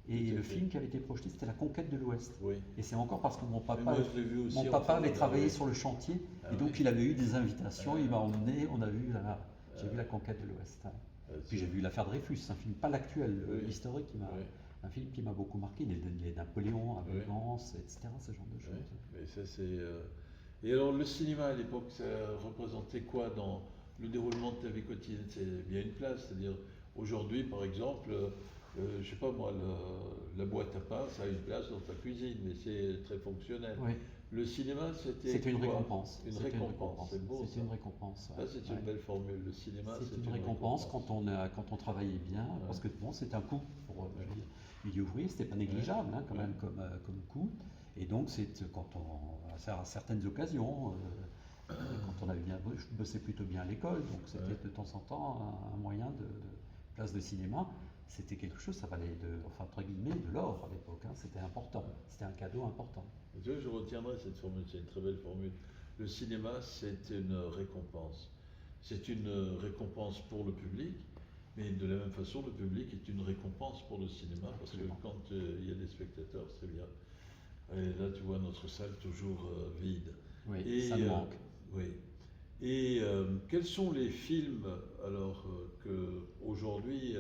Et tout à le fait. film qui avait été projeté, c'était La Conquête de l'Ouest. oui. Et c'est encore parce que mon Mais papa, moi, je l'ai vu aussi. mon en papa fait, avait travaillé oui. sur le chantier, Ah et donc oui. il avait eu des invitations, Ah il m'a oui. emmené, on a vu j'ai Ah vu La oui. Conquête de l'Ouest. Ah, Puis j'ai vu L'Affaire Dreyfus, un film pas l'actuel, Oui. l'historique, Oui. un film qui m'a beaucoup marqué, les Napoléon, Oui. Avengance, etc., ce genre de choses. Ouais, mais ça c'est. Et alors le cinéma à l'époque, ça représentait quoi dans le déroulement de ta vie quotidienne? C'est bien une place, c'est-à-dire aujourd'hui par exemple, je sais pas moi, la boîte à pain, ça a une place dans ta cuisine, mais c'est très fonctionnel. Oui. Le cinéma, C'est une quoi? récompense. Une C'est récompense, c'est beau C'est ça. une récompense. Ça, c'est une belle formule. Le cinéma, C'est une récompense quand on travaillait bien, parce que bon, c'est un coût pour je veux dire, milieu ouvrier, c'était pas négligeable hein, quand même comme coût. Et donc, c'est quand à certaines occasions, quand on avait bien bossé plutôt bien à l'école, donc c'était de temps en temps un moyen de place de cinéma. C'était quelque chose, ça valait enfin entre guillemets de l'or à l'époque. Hein, c'était important, c'était un cadeau important. Je retiendrai cette formule, c'est une très belle formule. Le cinéma, c'est une récompense. C'est une récompense pour le public, mais de la même façon, le public est une récompense pour le cinéma, parce que quand il y a des spectateurs, c'est bien. Et là, tu vois notre salle toujours vide. Oui, et, ça me manque. Oui. Et quels sont les films, alors, aujourd'hui,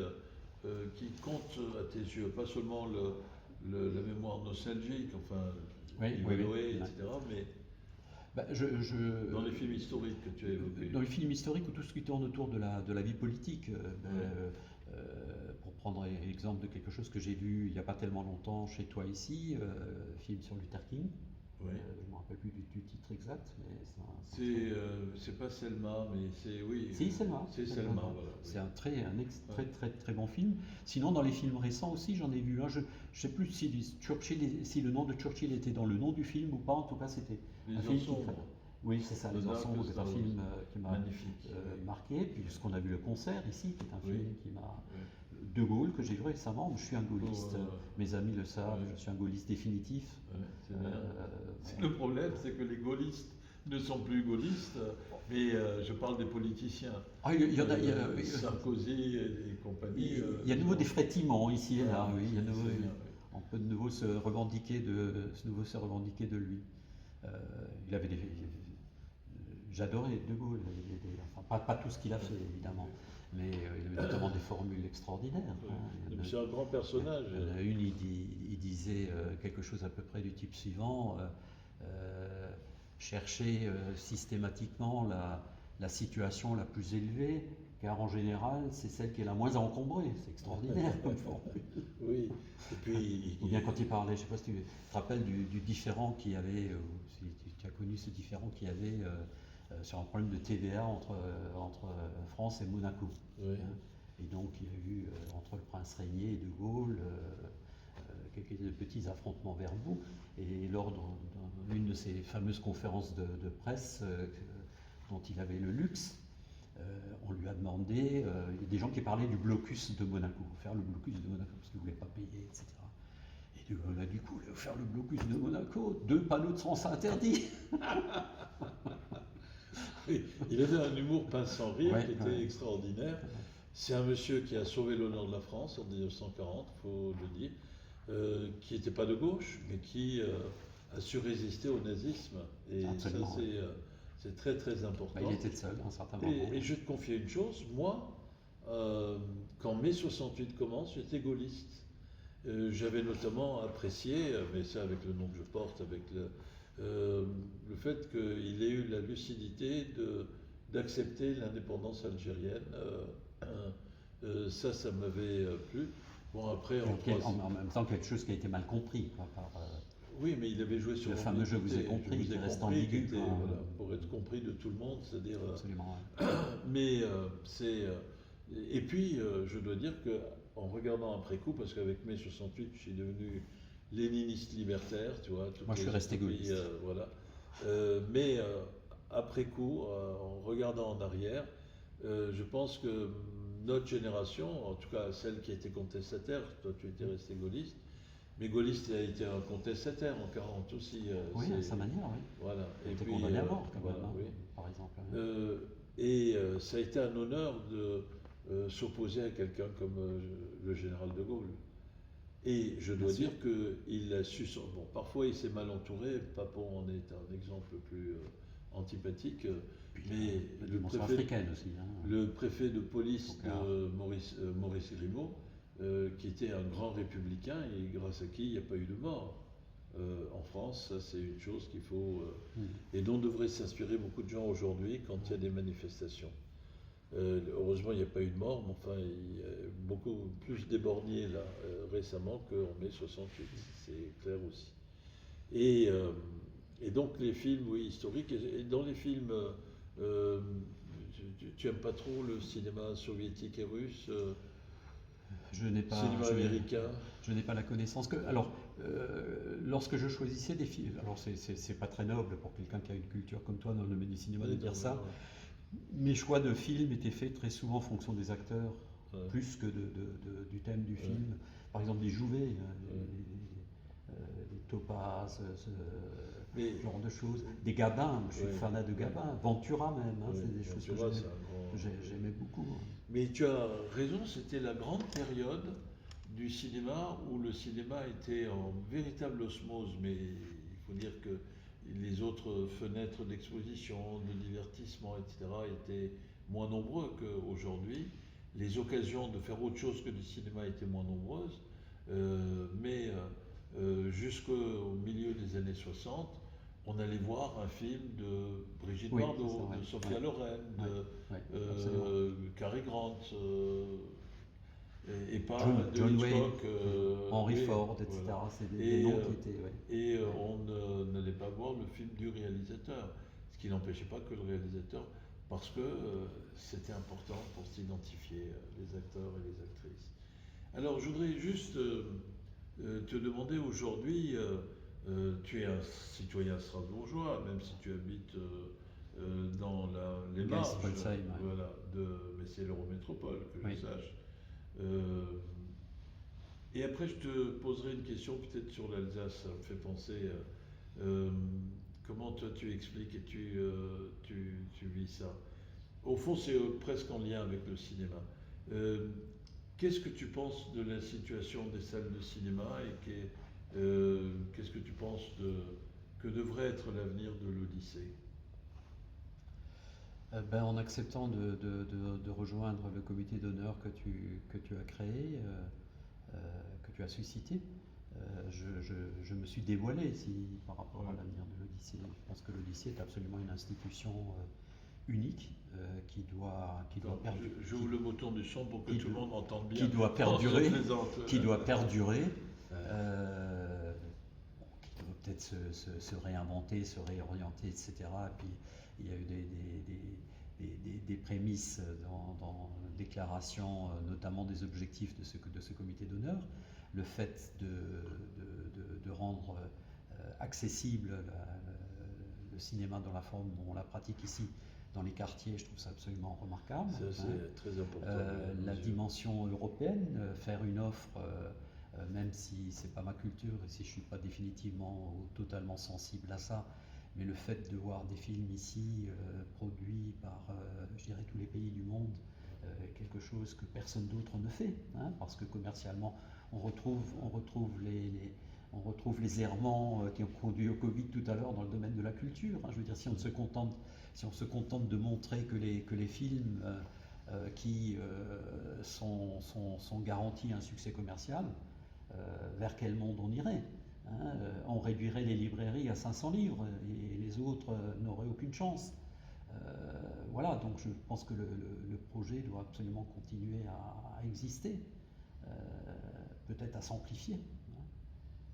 qui comptent à tes yeux? Pas seulement la mémoire nostalgique, enfin, etc., mais dans les films historiques que tu as évoqués. Dans les films historiques ou tout ce qui tourne autour de la vie politique. Pour prendre l'exemple de quelque chose que j'ai vu il n'y a pas tellement longtemps chez toi ici, film sur Luther King. Je ne me rappelle plus du titre exact, mais c'est pas Selma, mais c'est oui. Si, Selma. C'est Selma, voilà. C'est un très bon film. Sinon, dans les films récents aussi, j'en ai vu un. Je ne sais plus si le nom de Churchill était dans le nom du film ou pas. En tout cas, c'était Les un film oui, c'est ça, Les Ensembles, c'est un film qui m'a marqué. Puis, ce qu'on a vu le concert ici, qui est un film qui m'a. De Gaulle, que j'ai vu récemment. Je suis un gaulliste, mes amis le savent, je suis un gaulliste définitif. Le problème, c'est que les gaullistes ne sont plus gaullistes, mais je parle des politiciens. Sarkozy et compagnie. Il y a de nouveau des frétillements ici et là, oui. On peut de nouveau se revendiquer de lui. Il avait j'adorais De Gaulle, enfin, pas tout ce qu'il a fait évidemment, mais il avait notamment des formules extraordinaires. C'est un grand personnage. Il disait quelque chose à peu près du type suivant, chercher systématiquement la situation la plus élevée, car en général c'est celle qui est la moins encombrée. C'est extraordinaire comme formule. Oui, et puis... Ou bien quand il parlait, je ne sais pas si tu te rappelles du différend qu'il y avait, si tu as connu ce différend qu'il y avait sur un problème de TVA entre France et Monaco. Oui. Et donc il y a eu entre le prince Régnier et De Gaulle quelques petits affrontements verbaux. Et lors d'une de ces fameuses conférences de presse dont il avait le luxe, on lui a demandé, il y a des gens qui parlaient du blocus de Monaco, faire le blocus de Monaco parce qu'il ne voulait pas payer, etc. Et De Gaulle a du coup, faire le blocus de Monaco, 2 panneaux de sens interdits. Il avait un humour pince sans rire qui était extraordinaire. C'est un monsieur qui a sauvé l'honneur de la France en 1940, il faut le dire, qui n'était pas de gauche, mais qui a su résister au nazisme. Et absolument, ça, c'est très très important. Il était seul à un certain moment. Et je vais te confier une chose, moi, quand mai 68 commence, j'étais gaulliste. J'avais notamment apprécié, mais c'est avec le nom que je porte, avec le fait qu'il ait eu la lucidité d'accepter l'indépendance algérienne. Ça m'avait plu. Bon, après, en même temps, quelque chose qui a été mal compris. Oui, mais il avait joué sur le fameux je vous ai compris, qui reste ambigu. Voilà, pour être compris de tout le monde, c'est-à-dire. Absolument. Mais c'est. Et puis, je dois dire qu'en regardant après coup, parce qu'avec mai 68, je suis devenu léniniste libertaire, tu vois. Moi, je suis resté gaulliste. Voilà. Mais après coup, en regardant en arrière, je pense que notre génération, en tout cas celle qui était contestataire, toi tu étais resté gaulliste, mais gaulliste a été un contestataire en 40 aussi. Oui, à sa manière, oui. Voilà. Il était condamné à mort, quand même, oui. Par exemple. Et ça a été un honneur de s'opposer à quelqu'un comme le général de Gaulle. Et je dois dire qu'il a su... Bon, parfois il s'est mal entouré, Papon en est un exemple plus antipathique, mais le préfet de police de Maurice Grimaud, qui était un grand républicain et grâce à qui il n'y a pas eu de mort en France, ça c'est une chose qu'il faut... et dont devraient s'inspirer beaucoup de gens aujourd'hui quand il y a des manifestations. Heureusement, il n'y a pas eu de mort, mais enfin, il y a beaucoup plus d'éborgnés là récemment qu'en mai 68, c'est clair aussi. Et, euh, et donc les films, oui, historiques, et dans les films, euh, tu aimes pas trop le cinéma soviétique et russe, Je n'ai pas, cinéma américain? je n'ai pas la connaissance que. Alors, lorsque je choisissais des films, alors c'est pas très noble pour quelqu'un qui a une culture comme toi dans le domaine du cinéma de Oui, non, dire mais ça. Mes choix de films étaient faits très souvent en fonction des acteurs, ouais, plus que du thème du ouais, film. Par exemple, des Jouvet, ouais. les Topaz, Mais ce genre de choses. Des Gabin, je suis ouais, fanat de ouais, Gabin. Ventura même, hein, ouais, c'est des choses Ventura, c'est un grand. j'aimais beaucoup. Mais tu as raison, c'était la grande période du cinéma où le cinéma était en véritable osmose, mais il faut dire que les autres fenêtres d'exposition, de divertissement, etc., étaient moins nombreux qu'aujourd'hui. Les occasions de faire autre chose que du cinéma étaient moins nombreuses, mais jusqu'au milieu des années 60, on allait voir un film de Brigitte Oui, c'est ça, Bardot, ouais. de Sophia Ouais, Loren, ouais, ouais, absolument. Cary Grant, et pas de John Wayne, Hitchcock. Henry Oui, Ford, etc. voilà. C'est des Et, noms euh, qui étaient. Ouais. et Ouais. on n'allait pas voir le film du réalisateur, ce qui n'empêchait pas que le réalisateur, parce que c'était important pour s'identifier les acteurs et les actrices. Alors je voudrais juste te demander aujourd'hui, tu es un citoyen strasbourgeois, même si tu habites dans les marges, Geisbolsheim, ouais. voilà, mais c'est l'Eurométropole, que je Oui. sache. Euh, et après, je te poserai une question peut-être sur l'Alsace. Ça me fait penser, euh, comment toi tu expliques et tu vis ça. Au fond, c'est presque en lien avec le cinéma. Euh, Qu'est-ce que tu penses de la situation des salles de cinéma et qu'est-ce que tu penses que devrait être l'avenir de l'Odyssée? Ben, en acceptant de rejoindre le comité d'honneur que tu as créé, euh, que tu as suscité, je me suis dévoilé par rapport à Ouais. l'avenir de l'Odyssée. Je pense que l'Odyssée est absolument une institution unique qui doit Attends, perdurer. j'ouvre le bouton du son pour que tout le monde entende bien. Qui doit Non, je perdurer, plaisante. qui doit perdurer, Ouais. qui doit peut-être se réinventer, se réorienter, etc. Et puis il y a eu des prémices dans la déclaration, notamment des objectifs de ce comité d'honneur. Le fait de rendre accessible le cinéma dans la forme dont on la pratique ici dans les quartiers, je trouve ça absolument remarquable. Ça, c'est très important. La dimension européenne, faire une offre, même si c'est pas ma culture et si je suis pas définitivement ou totalement sensible à ça, mais le fait de voir des films ici produits par, je dirais, tous les pays du monde, quelque chose que personne d'autre ne fait, hein, parce que commercialement, on retrouve les errements qui ont conduit au Covid tout à l'heure dans le domaine de la culture. Hein. Je veux dire, si on se contente de montrer que les films qui sont garantis un succès commercial, vers quel monde on irait, hein. On réduirait les librairies à 500 livres et les autres n'auraient aucune chance. Voilà, donc je pense que le projet doit absolument continuer à exister, euh, peut-être à s'amplifier. Hein.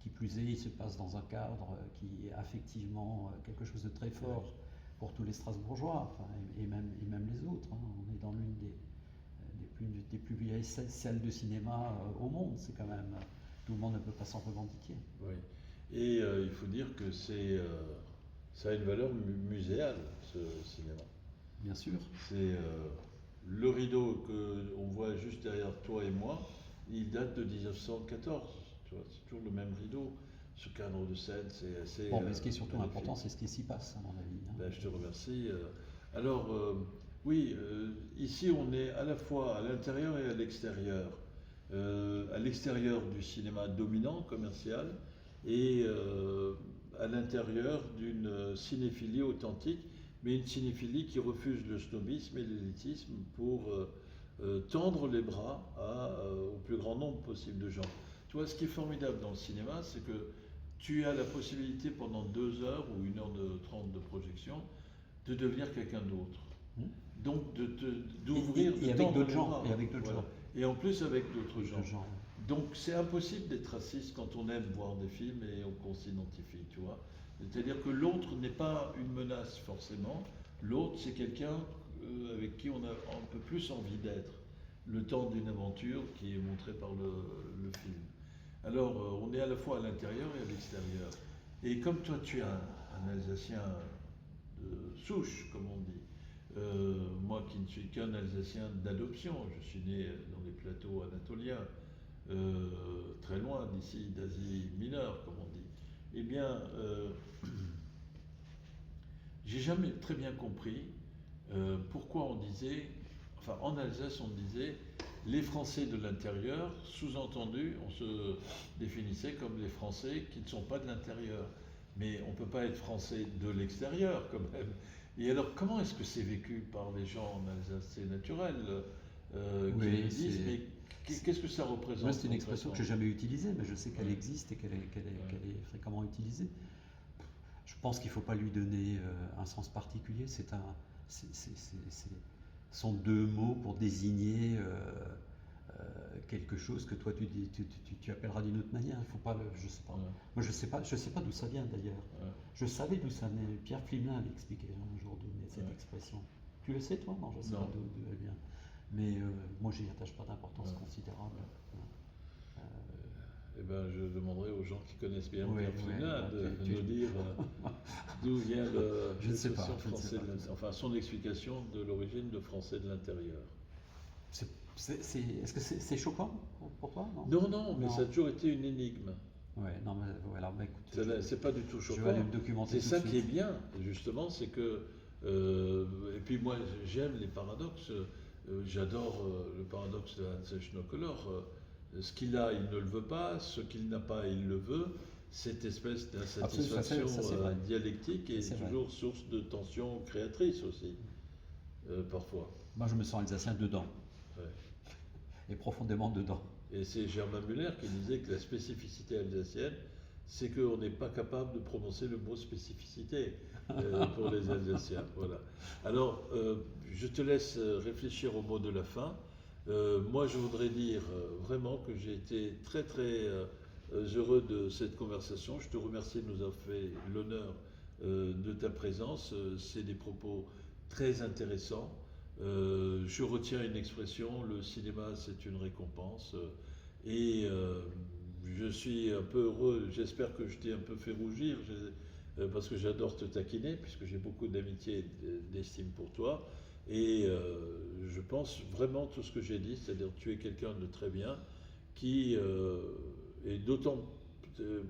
Qui plus est, il se passe dans un cadre qui est affectivement quelque chose de très fort pour tous les Strasbourgeois, enfin, et même les autres. Hein. On est dans l'une des plus vieilles salles de cinéma au monde, c'est quand même. Tout le monde ne peut pas s'en revendiquer. Oui. Et il faut dire que ça a une valeur muséale, ce cinéma. Bien sûr. C'est le rideau qu'on voit juste derrière toi et moi, il date de 1914. Tu vois, c'est toujours le même rideau. Ce cadre de scène, c'est assez. Bon, mais ce qui est surtout magnifique. important, c'est ce qui s'y passe, à mon avis. Hein. Ben, je te remercie. Alors, oui, ici on est à la fois à l'intérieur et à l'extérieur. À l'extérieur du cinéma dominant, commercial, et à l'intérieur d'une cinéphilie authentique, mais une cinéphilie qui refuse le snobisme et l'élitisme pour tendre les bras au plus grand nombre possible de gens. Tu vois, ce qui est formidable dans le cinéma, c'est que tu as la possibilité pendant 2 heures ou 1h30 de projection de devenir quelqu'un d'autre. Hmm. Donc d'ouvrir Et de avec tendre d'autres les gens. bras. Et avec d'autres Voilà. gens. Et en plus avec d'autres gens. D'autres gens. Donc c'est impossible d'être raciste quand on aime voir des films et qu'on s'identifie, tu vois. C'est-à-dire que l'autre n'est pas une menace forcément. L'autre, c'est quelqu'un avec qui on a un peu plus envie d'être, le temps d'une aventure qui est montrée par le film. Alors, on est à la fois à l'intérieur et à l'extérieur. Et comme toi, tu es un Alsacien de souche, comme on dit, moi qui ne suis qu'un Alsacien d'adoption, je suis né dans les plateaux anatoliens, très loin d'ici, d'Asie mineure, comme on dit. Eh bien, j'ai jamais très bien compris pourquoi on disait, enfin en Alsace on disait les Français de l'intérieur, sous-entendu on se définissait comme les Français qui ne sont pas de l'intérieur. Mais on ne peut pas être Français de l'extérieur quand même. Et alors comment est-ce que c'est vécu par les gens en Alsace? C'est naturel qu'ils Oui, le disent, mais qu'est-ce que ça moi, représente c'est une expression que j'ai concrètement? jamais utilisée, mais je sais qu'elle Ouais, existe et qu'elle est, ouais, qu'elle est fréquemment utilisée. Je pense qu'il ne faut pas lui donner un sens particulier. Ce sont deux mots pour désigner quelque chose que toi tu appelleras d'une autre manière. Il faut pas je sais pas. ouais, Moi je sais pas d'où ça vient d'ailleurs. ouais, Je savais d'où ça venait. Pierre Flimelin avait expliqué un jour d'où venait cette ouais. expression. Tu le sais toi? Non, je ne sais pas Non. d'où elle vient. Mais moi j'y attache pas d'importance Ouais, considérable. ouais. Eh ben, je demanderai aux gens qui connaissent bien Oui, Pierre oui, Flimin bah, de nous dire d'où vient je ne sais pas. l'expression Je ne sais français pas. enfin son explication de l'origine de français de l'intérieur. Est-ce que c'est choquant pour toi? Non. Non, non, mais Non. ça a toujours été une énigme. Ouais, non, mais voilà, bah, écoute, C'est pas du tout je vais aller choquant. me documenter C'est tout ça de qui est suite. bien, justement, c'est que. Et puis moi, j'aime les paradoxes. J'adore le paradoxe de Hans Schnockler. Ce qu'il a, il ne le veut pas. Ce qu'il n'a pas, il le veut. Cette espèce Absolument, d'insatisfaction ça c'est vrai. dialectique Ça, est c'est vrai. toujours source de tension créatrice aussi, parfois. Moi, je me sens alsacien dedans, Ouais. et profondément dedans. Et c'est Germain Müller qui disait que la spécificité alsacienne, c'est qu'on n'est pas capable de prononcer le mot spécificité pour les Alsaciens. Voilà. Alors, je te laisse réfléchir au mot de la fin. Moi, je voudrais dire vraiment que j'ai été très très heureux de cette conversation. Je te remercie de nous avoir fait l'honneur de ta présence. C'est des propos très intéressants. Je retiens une expression, le cinéma c'est une récompense. Et je suis un peu heureux, j'espère que je t'ai un peu fait rougir, parce que j'adore te taquiner, puisque j'ai beaucoup d'amitié et d'estime pour toi. Et je pense vraiment tout ce que j'ai dit, c'est-à-dire que tu es quelqu'un de très bien, qui est d'autant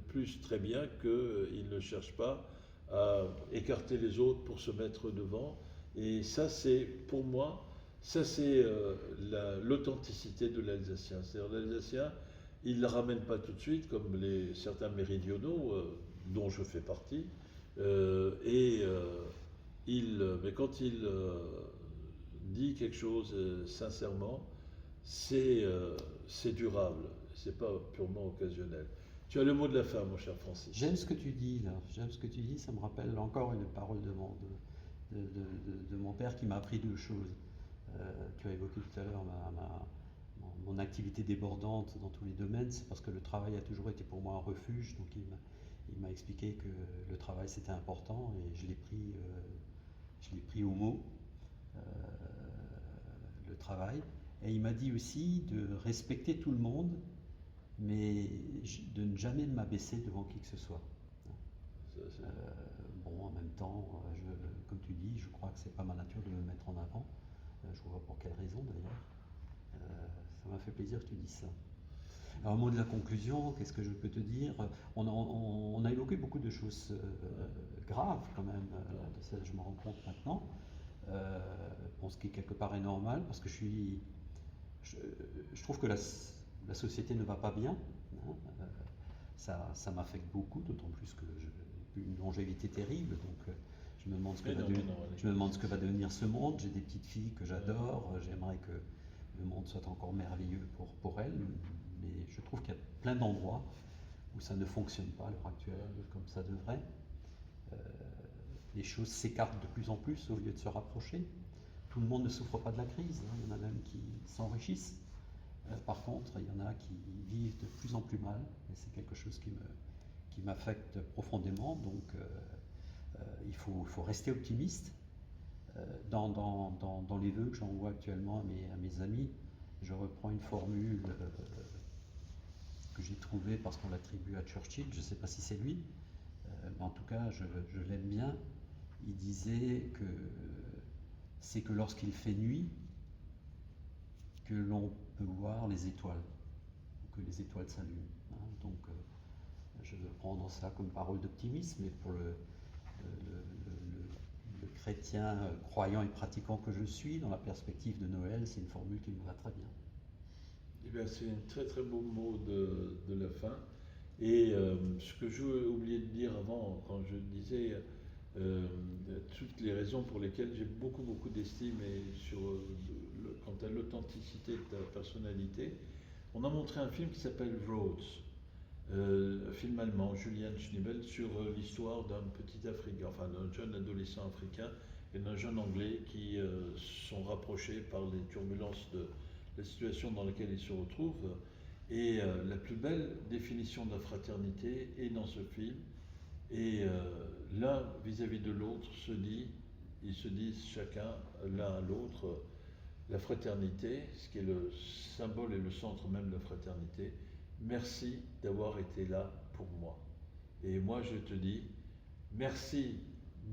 plus très bien qu'il ne cherche pas à écarter les autres pour se mettre devant. Et ça, c'est pour moi, ça c'est l'authenticité de l'Alsacien. C'est-à-dire l'Alsacien, il ne la ramène pas tout de suite comme certains méridionaux, dont je fais partie. Mais quand il dit quelque chose sincèrement, c'est durable, c'est pas purement occasionnel. Tu as le mot de la fin, mon cher Francis. J'aime ce que tu dis là, j'aime ce que tu dis, ça me rappelle encore une parole de mon père qui m'a appris deux choses. Tu as évoqué tout à l'heure mon activité débordante dans tous les domaines, c'est parce que le travail a toujours été pour moi un refuge, donc il m'a expliqué que le travail c'était important et je l'ai pris au mot, euh, le travail. Et il m'a dit aussi de respecter tout le monde, mais de ne jamais m'abaisser devant qui que ce soit. Ça, Bon, en même temps, comme tu dis, je crois que c'est pas ma nature de me mettre en avant. Je vois pour quelle raison d'ailleurs. Ça m'a fait plaisir que tu dises ça. Alors, au mot de la conclusion, qu'est-ce que je peux te dire? On a évoqué beaucoup de choses graves quand même, de ça je me rends compte maintenant. Bon, ce qui quelque part est normal, parce que je trouve que la société ne va pas bien. Hein, ça m'affecte beaucoup, d'autant plus que j'ai une longévité terrible. Donc, je me demande je me demande ce que va devenir ce monde. J'ai des petites filles que j'adore. J'aimerais que le monde soit encore merveilleux pour elles. Mais je trouve qu'il y a plein d'endroits où ça ne fonctionne pas à l'heure actuelle comme ça devrait. Les choses s'écartent de plus en plus au lieu de se rapprocher. tout le monde ne souffre pas de la crise, hein. Il y en a même qui s'enrichissent. Par contre, il y en a qui vivent de plus en plus mal, et c'est quelque chose qui m'affecte profondément. Donc, il faut rester optimiste. Dans les vœux que j'envoie actuellement à mes amis, je reprends une formule que j'ai trouvée parce qu'on l'attribue à Churchill, je ne sais pas si c'est lui, mais en tout cas je l'aime bien. Il disait que c'est que lorsqu'il fait nuit que l'on peut voir les étoiles, que les étoiles s'allument, hein. Donc je veux prendre ça comme parole d'optimisme, mais pour le chrétien croyant et pratiquant que je suis, dans la perspective de Noël, c'est une formule qui me va très bien. Eh bien, c'est un très très beau mot de la fin. Et ce que je oublié de dire avant, quand je disais toutes les raisons pour lesquelles j'ai beaucoup beaucoup d'estime et quant à l'authenticité de ta personnalité, on a montré un film qui s'appelle Rhodes, un film allemand, Julian Schnibel, sur l'histoire d'un petit Africain, enfin d'un jeune adolescent africain et d'un jeune Anglais qui sont rapprochés par les turbulences de la situation dans laquelle ils se retrouvent. Et la plus belle définition de la fraternité est dans ce film. Et l'un vis-à-vis de l'autre ils se disent chacun l'un à l'autre la fraternité, ce qui est le symbole et le centre même de la fraternité. Merci d'avoir été là pour moi. Et moi je te dis merci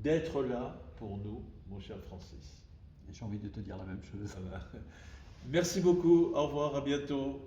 d'être là pour nous, mon cher Francis. Et j'ai envie de te dire la même chose. Voilà. Merci beaucoup, au revoir, à bientôt.